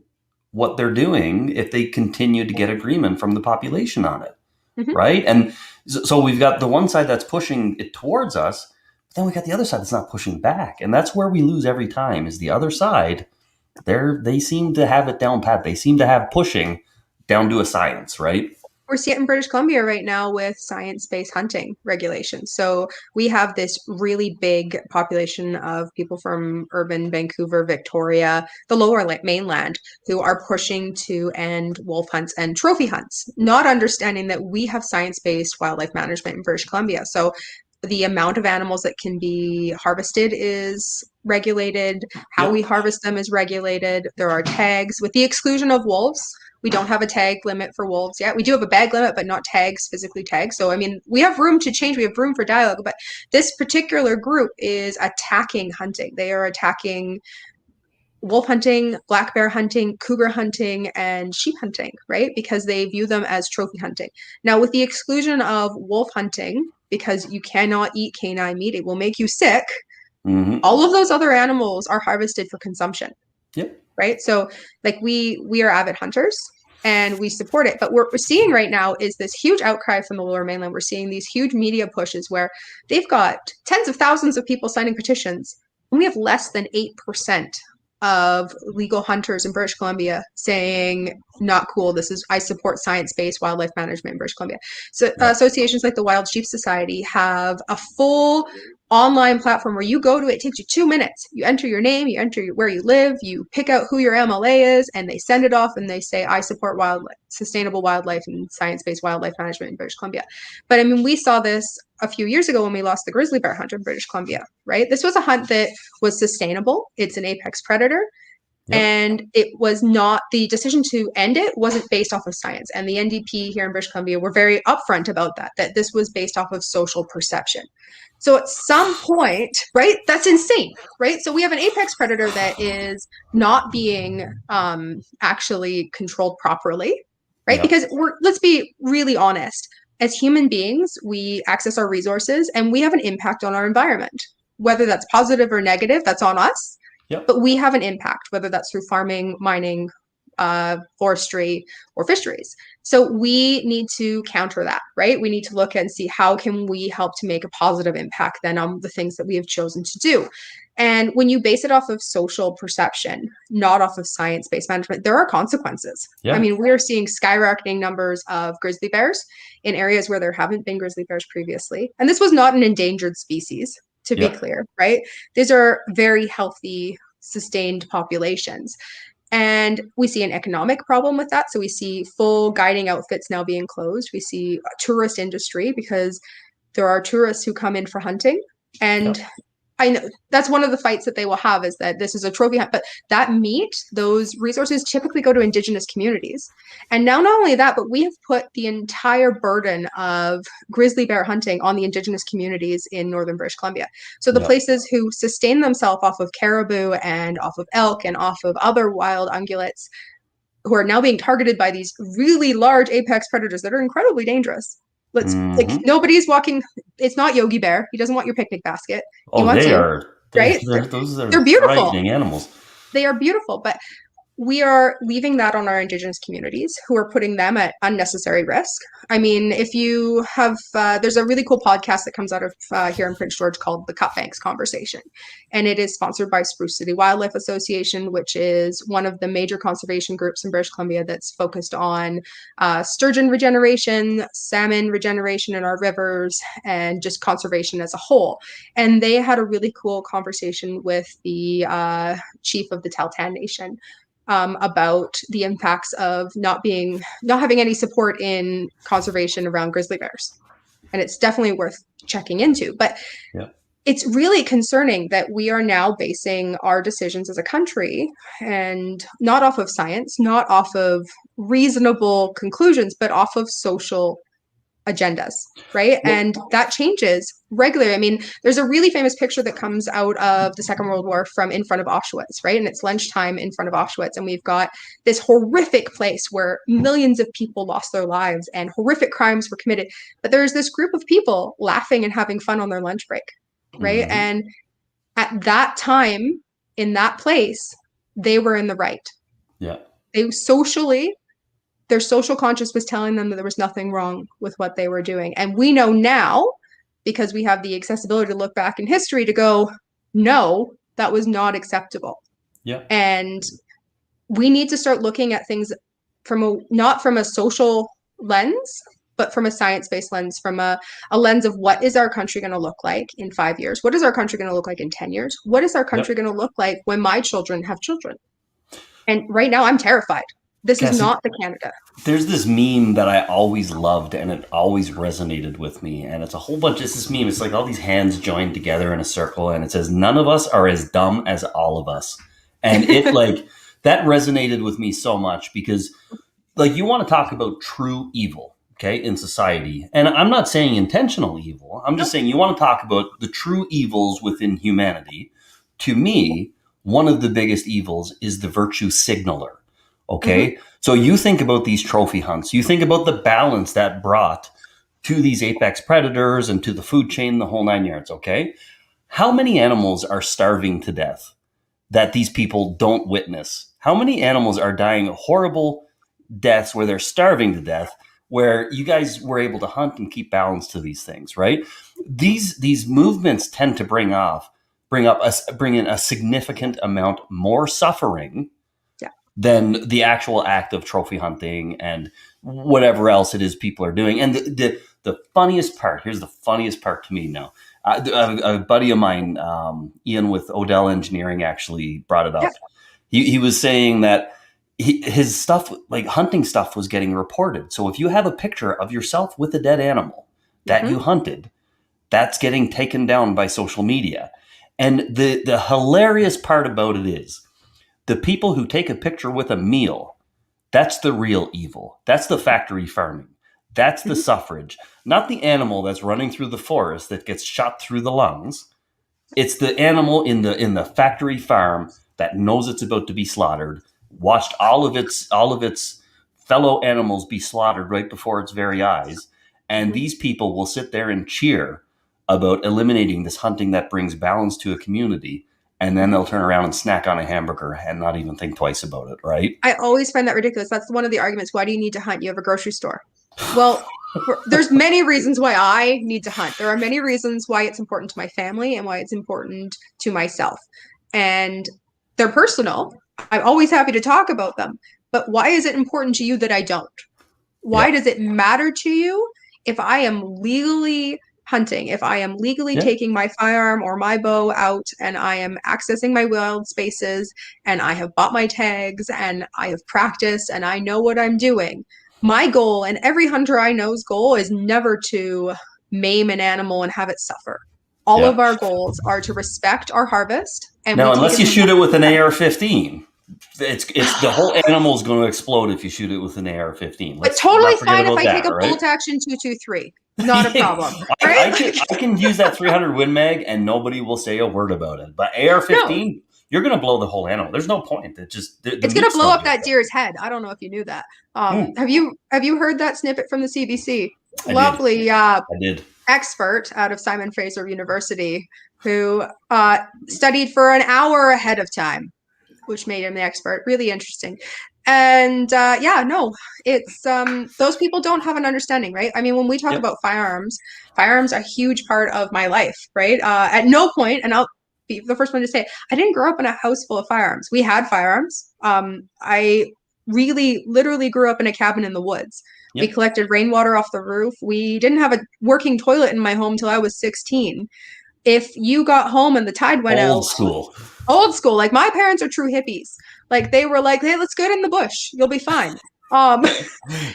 what they're doing if they continue to get agreement from the population on it, Mhm. right? And so we've got the one side that's pushing it towards us, but then we got the other side that's not pushing back, and that's where we lose every time. Is the other side? They seem to have it down pat. They seem to have pushing down to a science, right? We're seeing it in British Columbia right now with science-based hunting regulations. So we have this really big population of people from urban Vancouver, Victoria, the lower mainland, who are pushing to end wolf hunts and trophy hunts, not understanding that we have science-based wildlife management in British Columbia. So the amount of animals that can be harvested is regulated. How we Yep. harvest them is regulated. There are tags, with the exclusion of wolves. We don't have a tag limit for wolves yet. We do have a bag limit, but not tags, physically tagged. So, I mean, we have room to change. We have room for dialogue. But this particular group is attacking hunting. They are attacking wolf hunting, black bear hunting, cougar hunting, and sheep hunting, right? Because they view them as trophy hunting. Now, with the exclusion of wolf hunting, because you cannot eat canine meat, it will make you sick. Hmm. All of those other animals are harvested for consumption, Yep. right? So like we are avid hunters and we support it. But what we're seeing right now is this huge outcry from the lower mainland. We're seeing these huge media pushes where they've got tens of thousands of people signing petitions, and we have less than 8% of legal hunters in British Columbia saying not cool. This is I support science-based wildlife management in British Columbia. So Yep. associations like the Wild Sheep Society have a full online platform where you go to it takes you 2 minutes. You enter your name, you enter where you live, you pick out who your MLA is, and they send it off and they say, I support wildlife, sustainable wildlife and science-based wildlife management in British Columbia. But I mean, we saw this a few years ago when we lost the grizzly bear hunt in British Columbia, right? This was a hunt that was sustainable. It's an apex predator. Yep. And it was not, the decision to end it wasn't based off of science. And the NDP here in British Columbia were very upfront about that this was based off of social perception. So at some point, right, that's insane, right? So we have an apex predator that is not being actually controlled properly, right? Yep. Because let's be really honest. As human beings, we access our resources and we have an impact on our environment. Whether that's positive or negative, that's on us. Yep. But we have an impact, whether that's through farming, mining, forestry or fisheries. So we need to counter that, right? We need to look and see how can we help to make a positive impact then on the things that we have chosen to do. And when you base it off of social perception, not off of science-based management, there are consequences. I Yeah. mean, we are seeing skyrocketing numbers of grizzly bears in areas where there haven't been grizzly bears previously. And this was not an endangered species, to be Yeah. clear, right? These are very healthy, sustained populations. And we see an economic problem with that. So we see full guiding outfits now being closed. We see a tourist industry because there are tourists who come in for hunting. Yeah. And I know that's one of the fights that they will have is that this is a trophy hunt, but that meat, those resources typically go to indigenous communities. And now, not only that, but we have put the entire burden of grizzly bear hunting on the indigenous communities in northern British Columbia. So the Yeah. places who sustain themselves off of caribou and off of elk and off of other wild ungulates who are now being targeted by these really large apex predators that are incredibly dangerous. Let's like Hmm. nobody's walking. It's not Yogi Bear. He doesn't want your picnic basket. He Oh, wants they you, are. right? Those are They're beautiful. frightening animals. They are beautiful, but we are leaving that on our indigenous communities who are putting them at unnecessary risk. I mean, if you have, there's a really cool podcast that comes out of here in Prince George called the Cut Banks Conversation. And it is sponsored by Spruce City Wildlife Association, which is one of the major conservation groups in British Columbia that's focused on sturgeon regeneration, salmon regeneration in our rivers, and just conservation as a whole. And they had a really cool conversation with the chief of the Tahltan Nation about the impacts of not having any support in conservation around grizzly bears. And it's definitely worth checking into. But Yeah. it's really concerning that we are now basing our decisions as a country and not off of science, not off of reasonable conclusions, but off of social agendas, right? Well, And that changes regularly. I mean, there's a really famous picture that comes out of the Second World War from in front of Auschwitz, right? And it's lunchtime in front of Auschwitz. And we've got this horrific place where millions of people lost their lives and horrific crimes were committed. But there's this group of people laughing and having fun on their lunch break, right? mhm. And at that time, in that place, they were in the right. Yeah. They socially their social conscience was telling them that there was nothing wrong with what they were doing. And we know now, because we have the accessibility to look back in history to go, no, that was not acceptable. Yeah. And we need to start looking at things not from a social lens, but from a science-based lens, from a lens of what is our country going to look like in 5 years? What is our country going to look like in 10 years? What is our country Yep. going to look like when my children have children? And right now I'm terrified. This is Cassie, not the Canada. there's this meme that I always loved and it always resonated with me. And it's a whole bunch. It's this meme. It's like all these hands joined together in a circle and it says, none of us are as dumb as all of us. And it like, that resonated with me so much because like you want to talk about true evil, okay, in society. And I'm not saying intentional evil. I'm just saying you want to talk about the true evils within humanity. To me, one of the biggest evils is the virtue signaler. Okay. Mm-hmm. So you think about these trophy hunts, you think about the balance that brought to these apex predators and to the food chain, the whole 9 yards. Okay. How many animals are starving to death that these people don't witness? How many animals are dying horrible deaths where they're starving to death, where you guys were able to hunt and keep balance to these things, right? These movements tend to bring in a significant amount more suffering Yeah. than the actual act of trophy hunting and whatever else it is people are doing. And the funniest part, here's the funniest part to me now. A buddy of mine, Ian with Odell Engineering, actually brought it up. Yeah. He was saying that his stuff, like hunting stuff, was getting reported. So if you have a picture of yourself with a dead animal that Mm-hmm. you hunted, that's getting taken down by social media. And the hilarious part about it is the people who take a picture with a meal, that's the real evil. That's the factory farming. That's the Mm-hmm. suffrage, not the animal that's running through the forest that gets shot through the lungs. It's the animal in the factory farm that knows it's about to be slaughtered, watched all of its fellow animals be slaughtered right before its very eyes, and Mm-hmm. these people will sit there and cheer about eliminating this hunting that brings balance to a community. and then they'll turn around and snack on a hamburger and not even think twice about it, right? I always find that ridiculous. That's one of the arguments. Why do you need to hunt? You have a grocery store. Well, there's many reasons why I need to hunt. There are many reasons why it's important to my family and why it's important to myself. And they're personal. I'm always happy to talk about them. But why is it important to you that I don't? Why Yeah, does it matter to you if I am legally hunting, if I am legally yeah, taking my firearm or my bow out and I am accessing my wild spaces and I have bought my tags and I have practiced and I know what I'm doing? My goal and every hunter I know's goal is never to maim an animal and have it suffer. All yeah. of our goals are to respect our harvest and we Now, take unless it you in the shoot it most with an respectful. AR-15, it's the whole animal's going to explode if you shoot it with an AR-15. But Let's totally not forget fine if about I take that, a right? bolt action 223. Not a I, problem, right? I can use that 300 Win Mag and nobody will say a word about it. But No, AR-15, you're going to blow the whole animal. There's no point. It just the it's gonna meat's blow no up good. that deer's head. I don't know if you knew that. Mm, Have you heard that snippet from the CBC? I did. Lovely I did. expert out of Simon Fraser University who studied for an hour ahead of time, which made him the expert. Really interesting. And yeah, no, it's those people don't have an understanding, right? I mean, when we talk Yep. about firearms, firearms are a huge part of my life, right? At no point, and I'll be the first one to say, I didn't grow up in a house full of firearms. We had firearms. I really, literally grew up in a cabin in the woods. We Yep. collected rainwater off the roof. We didn't have a working toilet in my home till I was 16. If you got home and the tide went Old out, school. old school. Like my parents are true hippies. Like they were like, hey, let's get in the bush. You'll be fine. Um,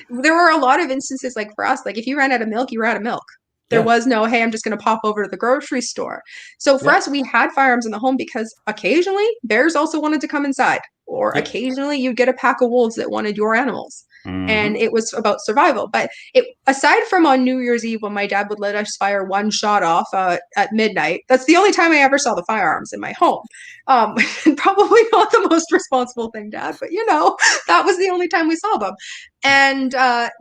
there were a lot of instances like for us, like if you ran out of milk, you were out of milk. There Yeah. was no, hey, I'm just going to pop over to the grocery store. So for Yep. us, we had firearms in the home because occasionally bears also wanted to come inside, or Yep. occasionally you'd get a pack of wolves that wanted your animals. And Mm-hmm. it was about survival. But it, aside from on New Year's Eve when my dad would let us fire one shot off at midnight, that's the only time I ever saw the firearms in my home. Um, Probably not the most responsible thing, Dad, but that was the only time we saw them. And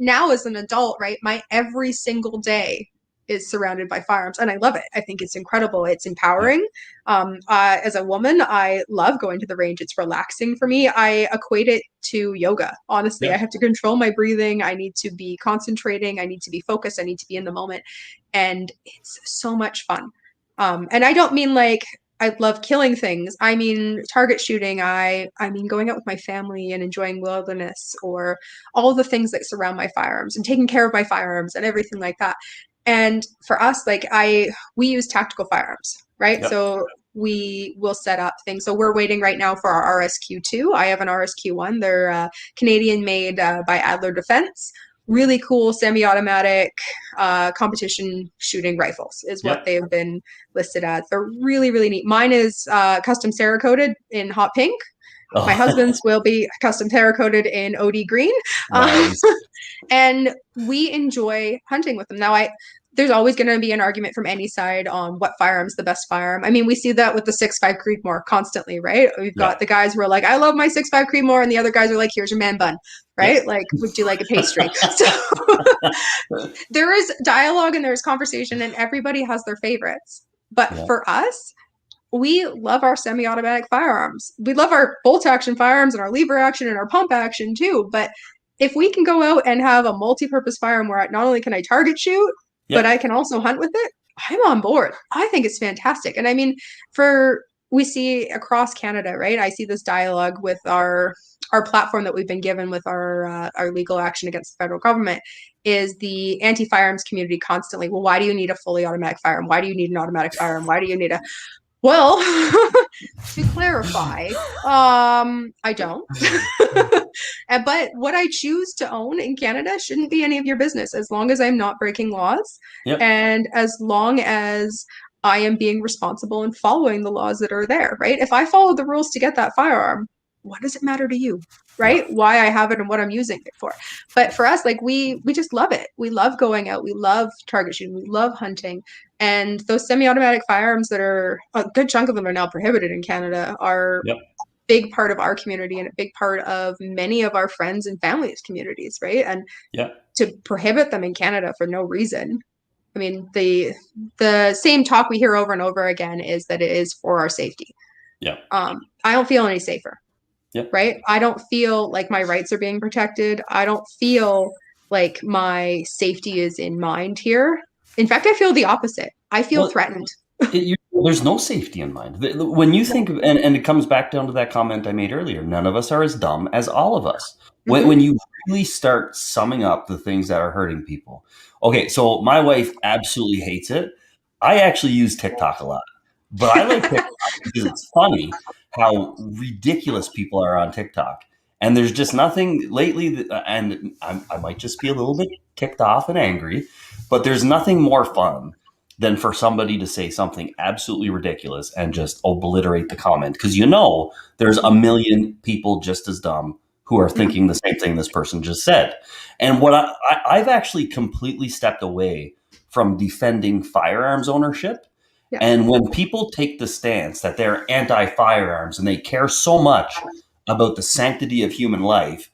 now, as an adult, right, my every single day is surrounded by firearms, and I love it. I think it's incredible. It's Yeah. empowering. As a woman, I love going to the range. It's relaxing for me. I equate it to yoga. Honestly, I Yeah. have to control my breathing. I need to be concentrating. I need to be focused. I need to be in the moment, and it's so much fun. And I don't mean like I love killing things. I mean target shooting. I mean going out with my family and enjoying wilderness or all the things that surround my firearms and taking care of my firearms and everything like that. And for us, like we use tactical firearms, right? Yep. So we will set up things. So we're waiting right now for our RSQ2. I have an RSQ1. They're Canadian made by Adler Defense. Really cool semi-automatic competition shooting rifles is what Yep. they've been listed as. They're really, really neat. Mine is custom Cerakoted in hot pink. My Oh, husband's will be custom Cerakoted in OD green. Um, nice. and we enjoy hunting with them. Now, there's always going to be an argument from any side on what firearm's the best firearm. I mean, we see that with the 6.5 Creedmoor constantly, right? We've Yeah. got the guys who are like, I love my 6.5 Creedmoor, and the other guys are like, here's your man bun, Yep. right? Like, would you like a pastry? So there is dialogue and there's conversation, and everybody has their favorites. But Yeah. for us, we love our semi-automatic firearms. We love our bolt action firearms and our lever action and our pump action too. But if we can go out and have a multi-purpose firearm where not only can I target shoot, but I Yep. can also hunt with it, I'm on board. I think it's fantastic. And I mean, for we see across Canada, right? I see this dialogue with our platform that we've been given with our legal action against the federal government is the anti-firearms community constantly. Well, why do you need a fully automatic firearm? Why do you need an automatic firearm? Why do you need a well, to clarify, I don't. But what I choose to own in Canada shouldn't be any of your business as long as I'm not breaking laws Yep. and as long as I am being responsible and following the laws that are there, right? If I follow the rules to get that firearm, what does it matter to you? Yeah. Right? Why I have it and what I'm using it for. But for us, like we just love it. We love going out. We love target shooting. We love hunting. And those semi-automatic firearms that are a good chunk of them are now prohibited in Canada are Yep. a big part of our community and a big part of many of our friends and families communities, right? And Yep. to prohibit them in Canada for no reason. I mean, the same talk we hear over and over again is that it is for our safety. Yeah. I don't feel any safer, Yeah. right? I don't feel like my rights are being protected. I don't feel like my safety is in mind here. In fact, I feel the opposite. I feel Well, threatened. there's no safety in mind. When you think of, and it comes back down to that comment I made earlier, none of us are as dumb as all of us. Mm-hmm. When you really start summing up the things that are hurting people. Okay, so my wife absolutely hates it. I actually use TikTok a lot, but I like TikTok because it's funny how ridiculous people are on TikTok. And there's just nothing lately, and I might just be a little bit ticked off and angry, but there's nothing more fun than for somebody to say something absolutely ridiculous and just obliterate the comment. Because there's a million people just as dumb who are Mm-hmm. thinking the same thing this person just said. And what I've actually completely stepped away from defending firearms ownership. Yeah. And when people take the stance that they're anti firearms and they care so much about the sanctity of human life,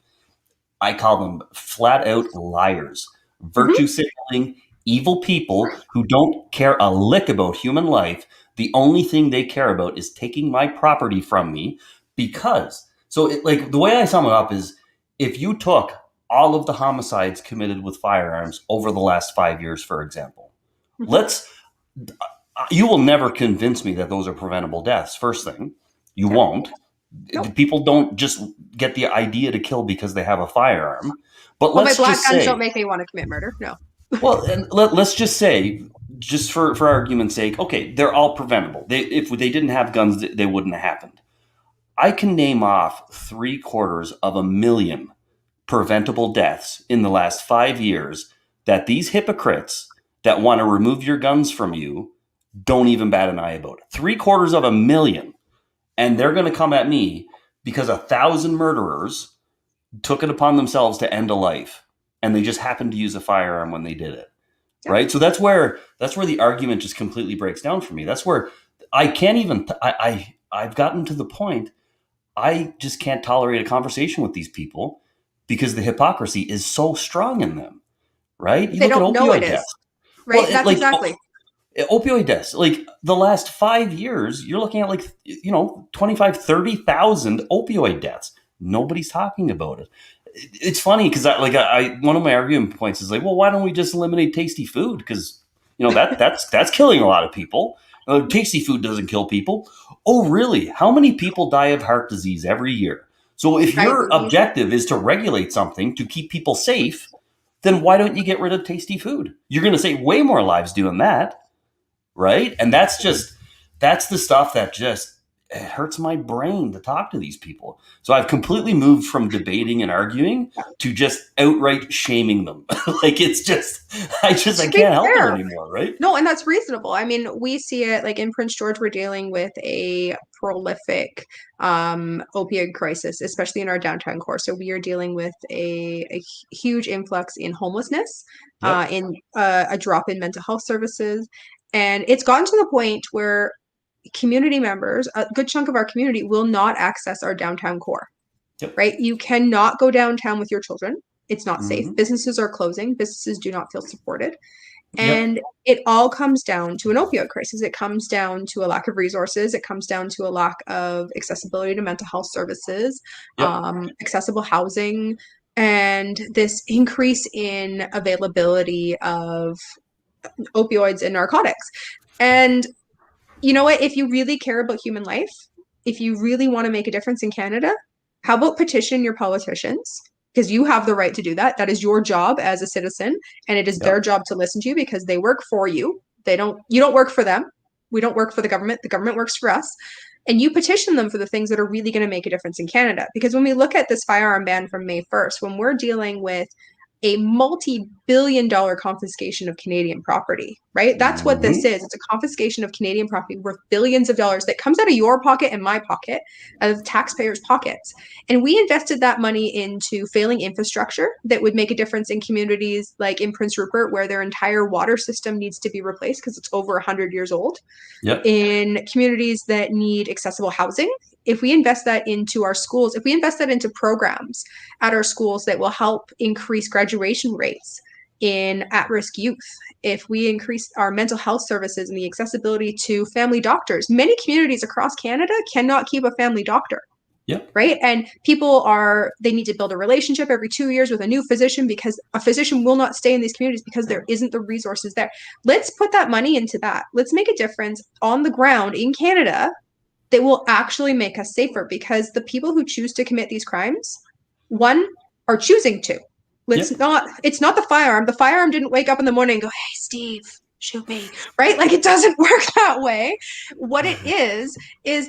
I call them flat out liars, Mm-hmm. virtue signaling, evil people who don't care a lick about human life. The only thing they care about is taking my property from me because, like the way I sum it up is if you took all of the homicides committed with firearms over the last 5 years, for example, Mm-hmm. let's, you will never convince me that those are preventable deaths. First thing, you Yeah. won't. Nope. People don't just get the idea to kill because they have a firearm. But Well, my let's black just guns don't say, make me want to commit murder. No. well, and let's just say, just for argument's sake, okay, they're all preventable. If they didn't have guns, they wouldn't have happened. I can name off 750,000 preventable deaths in the last 5 years that these hypocrites that want to remove your guns from you don't even bat an eye about. 750,000, and they're going to come at me because 1,000 murderers took it upon themselves to end a life, and they just happened to use a firearm when they did it. Yeah. Right. So that's where the argument just completely breaks down for me. That's where I can't even I've gotten to the point I just can't tolerate a conversation with these people because the hypocrisy is so strong in them. Right. You They look at don't know it opioid is. deaths. Well, Right. That's exactly. opioid deaths, like the last 5 years, you're looking at like, 25, 30,000 opioid deaths. Nobody's talking about it. It's funny because one of my argument points is like, well, why don't we just eliminate tasty food? Because that's killing a lot of people. Tasty food doesn't kill people. Oh, really? How many people die of heart disease every year? So if your Diabetes. objective is to regulate something to keep people safe, then why don't you get rid of tasty food? You're going to save way more lives doing that, right? And that's the stuff that just, it hurts my brain to talk to these people. So I've completely moved from debating and arguing to just outright shaming them. Like it's just I To be can't help it fair, anymore, right? no, and that's reasonable. I mean, we see it like in Prince George, we're dealing with a prolific opioid crisis, especially in our downtown core. So we are dealing with a huge influx in homelessness, Yep. in a drop in mental health services. And it's gotten to the point where community members, a good chunk of our community, will not access our downtown core, Yep. right? You cannot go downtown with your children. It's not safe. Hmm. Businesses are closing. Businesses do not feel supported. Yep. And it all comes down to an opioid crisis. It comes down to a lack of resources. It comes down to a lack of accessibility to mental health services, Yep. accessible housing, and this increase in availability of opioids and narcotics. And you know what? If you really care about human life, if you really want to make a difference in Canada, how about petition your politicians? Because you have the right to do that. That is your job as a citizen, and it is their Yep. job to listen to you because they work for you. You don't work for them. We don't work for the government. The government works for us. And you petition them for the things that are really going to make a difference in Canada. Because when we look at this firearm ban from May 1st, when we're dealing with a multi-billion-dollar confiscation of Canadian property, right? That's what this Hmm. is. It's a confiscation of Canadian property worth billions of dollars that comes out of your pocket and my pocket, out of taxpayers' pockets. And we invested that money into failing infrastructure that would make a difference in communities like in Prince Rupert, where their entire water system needs to be replaced because it's over 100 years old, Yep. in communities that need accessible housing. If we invest that into our schools, if we invest that into programs at our schools that will help increase graduation rates in at-risk youth, if we increase our mental health services and the accessibility to family doctors, many communities across Canada cannot keep a family doctor. Yep. Right. And they need to build a relationship every 2 years with a new physician because a physician will not stay in these communities because there isn't the resources there. Let's put that money into that. Let's make a difference on the ground in Canada that will actually make us safer, because the people who choose to commit these crimes, one, are choosing to. Yep. It's not the firearm. The firearm didn't wake up in the morning and go, hey, Steve, shoot me, right? Like, it doesn't work that way. What it is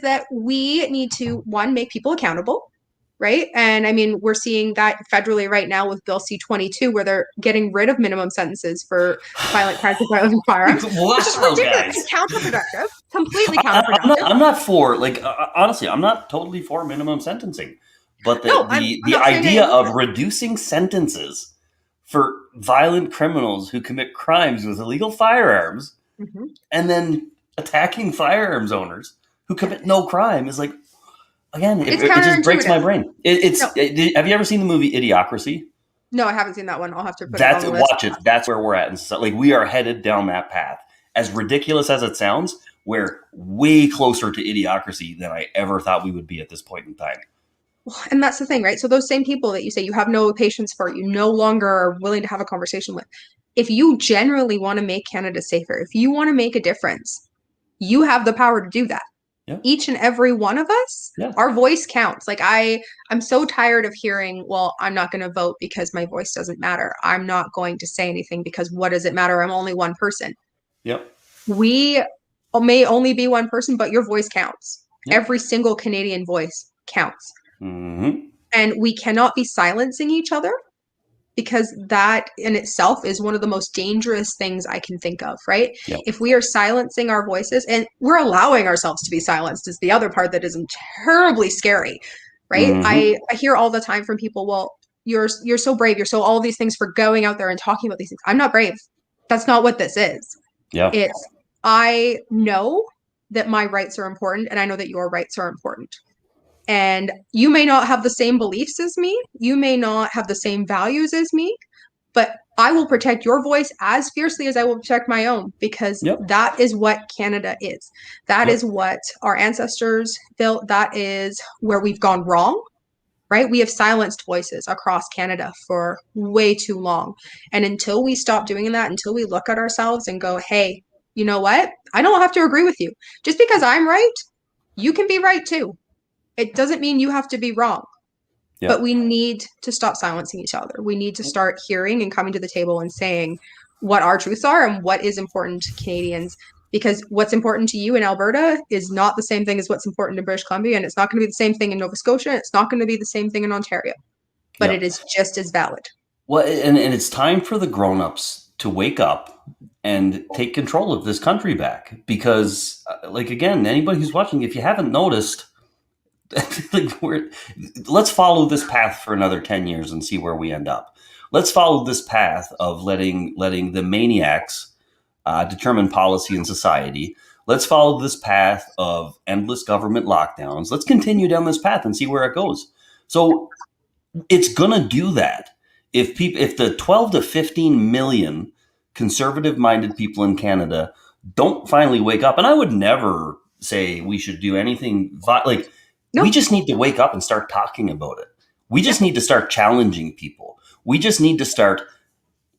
that we need to, one, make people accountable, right? And I mean, we're seeing that federally right now with Bill C-22, where they're getting rid of minimum sentences for violent crimes with violent firearms, which is Wow, ridiculous. guys. It's counterproductive, completely I'm counterproductive. not for, like, honestly, I'm not totally for minimum sentencing, but No, I'm the not saying idea anything. of reducing sentences for violent criminals who commit crimes with illegal firearms Mm-hmm. and then attacking firearms owners who commit no crime is like, again, It's it just breaks my counterintuitive. brain. No, Have you ever seen the movie Idiocracy? no, I haven't seen that one. I'll have to put it on That's the list. watch it. That's where we're at. And so, like, we are headed down that path. As ridiculous as it sounds, we're way closer to idiocracy than I ever thought we would be at this point in time. And that's the thing, right? So those same people that you say you have no patience for, you no longer are willing to have a conversation with, if you generally want to make Canada safer, if you want to make a difference, you have the power to do that. Yeah. Each and every one of us, Yeah. our voice counts. Like, I'm so tired of hearing, well, I'm not going to vote because my voice doesn't matter. I'm not going to say anything because what does it matter? I'm only one person. Yep. We may only be one person, but your voice counts. Yep. Every single Canadian voice counts. Mm-hmm. And we cannot be silencing each other, because that in itself is one of the most dangerous things I can think of, right? Yep. If we are silencing our voices, and we're allowing ourselves to be silenced, is the other part that is terribly scary, right? Mm-hmm. I hear all the time from people, well, you're so brave, you're so all these things for going out there and talking about these things. I'm not brave. That's not what this is. Yeah. It's, I know that my rights are important, and I know that your rights are important. And you may not have the same beliefs as me, you may not have the same values as me, but I will protect your voice as fiercely as I will protect my own, because Yep. that is what Canada is. That Yep. is what our ancestors built. That is where we've gone wrong, right? We have silenced voices across Canada for way too long. And until we stop doing that, until we look at ourselves and go, hey, you know what? I don't have to agree with you. Just because I'm right, you can be right too. It doesn't mean you have to be wrong. Yep. But we need to stop silencing each other. We need to start hearing and coming to the table and saying what our truths are and what is important to Canadians. Because what's important to you in Alberta is not the same thing as what's important in British Columbia, and it's not going to be the same thing in Nova Scotia. It's not going to be the same thing in Ontario, but Yep. it is just as valid. Well, and it's time for the grown-ups to wake up and take control of this country back. Because, like, again, anybody who's watching, if you haven't noticed, like, let's follow this path for another 10 years and see where we end up. Let's follow this path of letting the maniacs determine policy in society. Let's follow this path of endless government lockdowns. Let's continue down this path and see where it goes. So it's gonna do that. If the 12 to 15 million conservative-minded people in Canada don't finally wake up, and I would never say we should do anything like. No. We just need to wake up and start talking about it. We just need to start challenging people. We just need to start.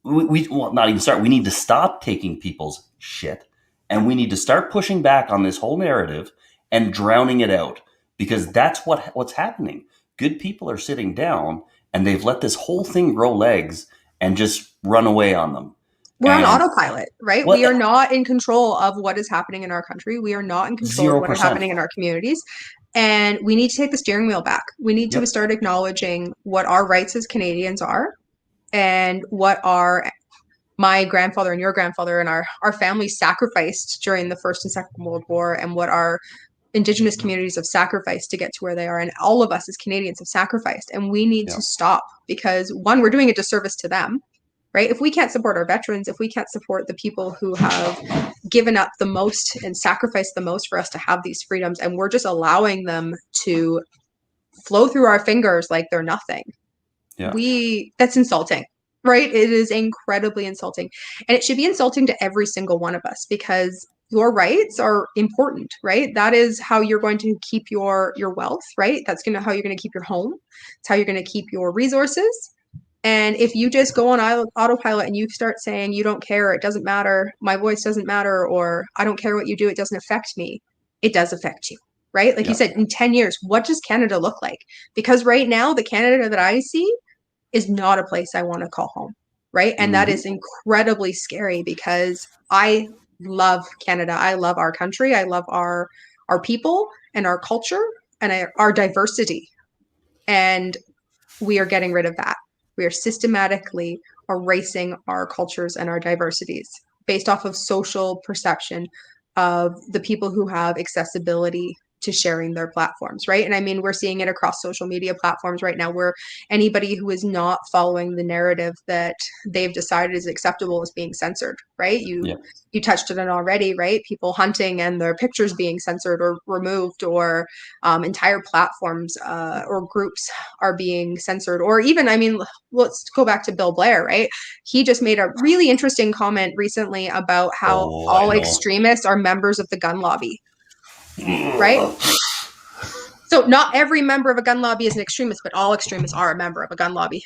Not even start. We need to stop taking people's shit, and we need to start pushing back on this whole narrative and drowning it out, because that's what's happening. Good people are sitting down, and they've let this whole thing grow legs and just run away on them. We're on autopilot, right? What- We are not in control of what is happening in our country. We are not in control of what is 0%. happening in our communities. And we need to take the steering wheel back. We need to start acknowledging what our rights as Canadians are, and what my grandfather and your grandfather and our family sacrificed during the First and Second World War, and what our Indigenous communities have sacrificed to get to where they are. And all of us as Canadians have sacrificed. And we need to stop, because one, we're doing a disservice to them, right? If we can't support our veterans, if we can't support the people who have given up the most and sacrificed the most for us to have these freedoms, and we're just allowing them to flow through our fingers like they're nothing, that's insulting, right? It is incredibly insulting. And it should be insulting to every single one of us because your rights are important, right? That is how you're going to keep your wealth, right? That's gonna how you're gonna keep your home. It's how you're gonna keep your resources. And if you just go on autopilot and you start saying you don't care, it doesn't matter, my voice doesn't matter, or I don't care what you do, it doesn't affect me, it does affect you, right? Like you Yeah. said, in 10 years, what does Canada look like? Because right now, the Canada that I see is not a place I want to call home, right? And that Hmm. is incredibly scary because I love Canada. I love our country. I love our people and our culture and our diversity. And we are getting rid of that. We are systematically erasing our cultures and our diversities based off of social perception of the people who have accessibility to sharing their platforms, right? And I mean, we're seeing it across social media platforms right now where anybody who is not following the narrative that they've decided is acceptable is being censored, right? Yeah. You touched on it already, right? People hunting and their pictures being censored or removed, or entire platforms or groups are being censored. Or even, I mean, let's go back to Bill Blair, right? He just made a really interesting comment recently about how Oh, I all know. extremists are members of the gun lobby, right? So not every member of a gun lobby is an extremist, but all extremists are a member of a gun lobby.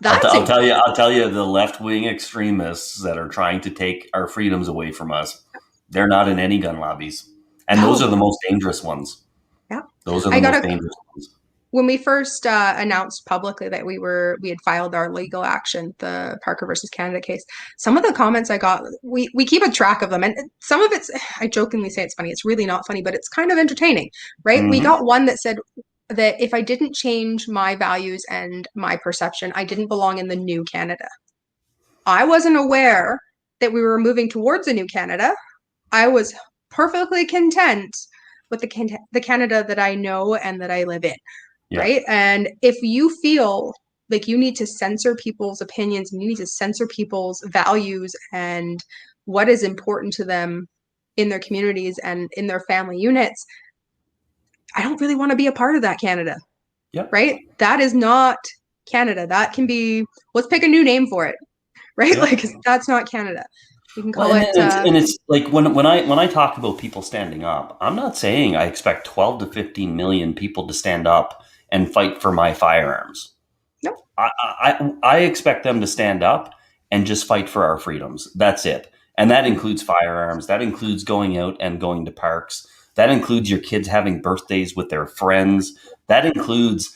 That's I'll tell you, the left wing extremists that are trying to take our freedoms away from us, they're not in any gun lobbies, and those are no, the most dangerous ones. yeah. Those are the I got most a dangerous ones. when we first announced publicly that we had filed our legal action, the Parker versus Canada case, some of the comments I got, we keep a track of them, and some of it's, I jokingly say it's funny, it's really not funny, but it's kind of entertaining, right? We Hmm. got one that said that if I didn't change my values and my perception, I didn't belong in the new Canada. I wasn't aware that we were moving towards a new Canada. I was perfectly content with the Canada that I know and that I live in, Yeah. right? And if you feel like you need to censor people's opinions and you need to censor people's values and what is important to them in their communities and in their family units, I don't really want to be a part of that Canada, Yep. right? That is not Canada. That can be, let's pick a new name for it, right? Yep. Like that's not Canada. We can Well, call it and it's like when I talk about people standing up, I'm not saying I expect 12 to 15 million people to stand up and fight for my firearms. no. I expect them to stand up and just fight for our freedoms. That's it. And that includes firearms. That includes going out and going to parks. That includes your kids having birthdays with their friends. That includes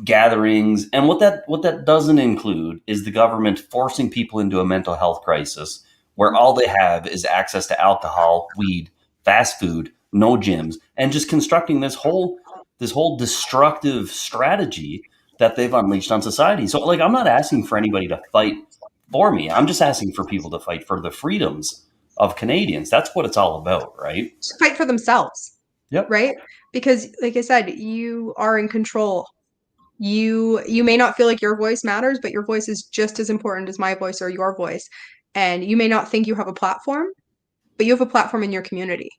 gatherings. And what that doesn't include is the government forcing people into a mental health crisis where all they have is access to alcohol, weed, fast food, no gyms, and just constructing this whole destructive strategy that they've unleashed on society. So like I'm not asking for anybody to fight for me. I'm just asking for people to fight for the freedoms of Canadians. That's what it's all about, right? Just fight for themselves, Yep. right? Because like I said, you are in control. You may not feel like your voice matters, but your voice is just as important as my voice or your voice. And you may not think you have a platform, but you have a platform in your community,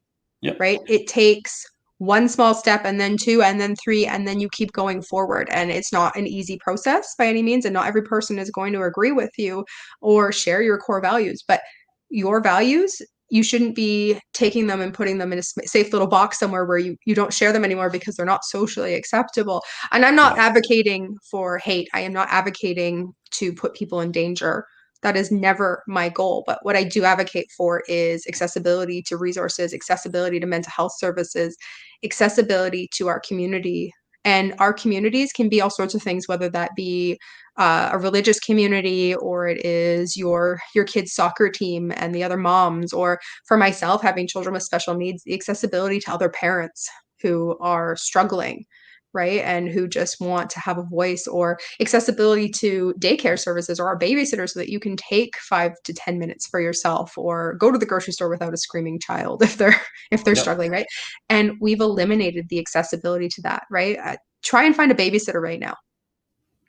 Yep. right? It takes one small step and then two and then three and then you keep going forward, and it's not an easy process by any means, and not every person is going to agree with you or share your core values, but your values, you shouldn't be taking them and putting them in a safe little box somewhere where you don't share them anymore because they're not socially acceptable. And I'm not Yeah. advocating for hate. I am not advocating to put people in danger. That is never my goal. But what I do advocate for is accessibility to resources, accessibility to mental health services, accessibility to our community. And our communities can be all sorts of things, whether that be a religious community, or it is your kid's soccer team and the other moms, or for myself having children with special needs, the accessibility to other parents who are struggling, right? And who just want to have a voice, or accessibility to daycare services or a babysitter so that you can take 5 to 10 minutes for yourself or go to the grocery store without a screaming child if they're Yep. struggling, right? And we've eliminated the accessibility to that, right? Try and find a babysitter right now.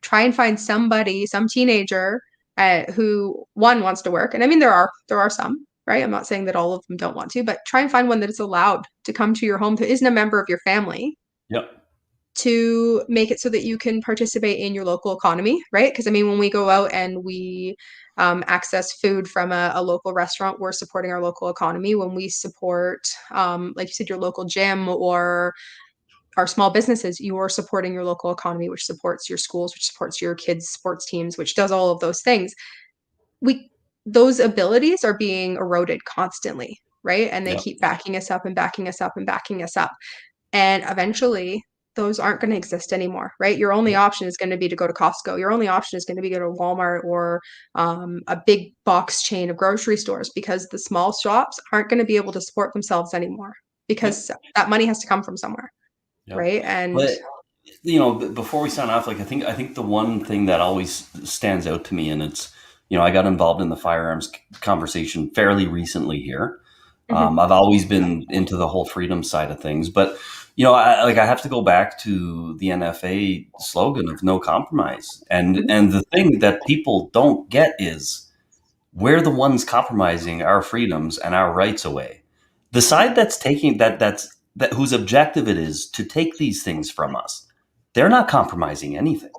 Try and find somebody, some teenager who one wants to work. And I mean, there are some, right? I'm not saying that all of them don't want to, but try and find one that is allowed to come to your home, who isn't a member of your family, Yep. to make it so that you can participate in your local economy, right? Because I mean, when we go out and we access food from a local restaurant, we're supporting our local economy. When we support, like you said, your local gym or our small businesses, you are supporting your local economy, which supports your schools, which supports your kids' sports teams, which does all of those things. We those abilities are being eroded constantly, right? And they Yeah. keep backing us up and backing us up and backing us up. And eventually those aren't going to exist anymore, right? Your only Yeah. option is going to be to go to Costco. Your only option is going to be to go to Walmart or a big box chain of grocery stores because the small shops aren't going to be able to support themselves anymore Yeah. because that money has to come from somewhere, Yeah. right? And But before we sign off, like I think the one thing that always stands out to me, and it's, I got involved in the firearms conversation fairly recently here. mhm, I've always been into the whole freedom side of things, but I have to go back to the NFA slogan of no compromise, and mhm, and the thing that people don't get is we're the ones compromising our freedoms and our rights away. The side that's taking that whose objective it is to take these things from us, they're not compromising anything.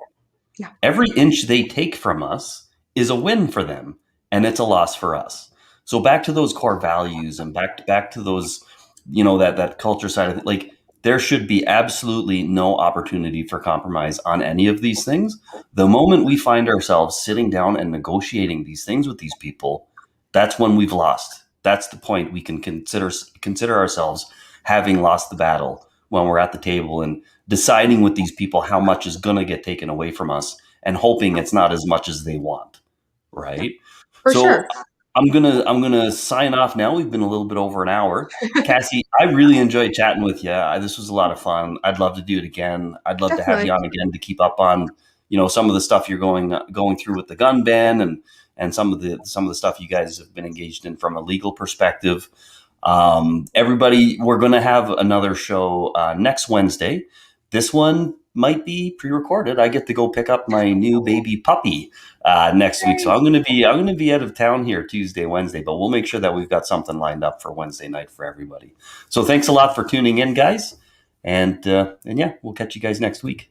yeah, Every inch they take from us is a win for them, and it's a loss for us. So back to those core values and back to those, that culture side of it. Like, there should be absolutely no opportunity for compromise on any of these things. The moment we find ourselves sitting down and negotiating these things with these people, that's when we've lost. That's the point we can consider ourselves having lost the battle, when we're at the table and deciding with these people how much is going to get taken away from us and hoping it's not as much as they want, yeah, right? for So sure. I'm gonna sign off now. We've been a little bit over an hour. Cassie, I really enjoyed chatting with you. This was a lot of fun. I'd love to do it again. I'd love to have you Definitely. on again to keep up on, some of the stuff you're going through with the gun ban, and some of the stuff you guys have been engaged in from a legal perspective. Everybody, we're going to have another show next Wednesday. This one might be pre-recorded. I get to go pick up my new baby puppy next week, so Yay. I'm gonna be out of town here Tuesday, Wednesday, but we'll make sure that we've got something lined up for Wednesday night for everybody. So thanks a lot for tuning in, guys, and yeah, we'll catch you guys next week.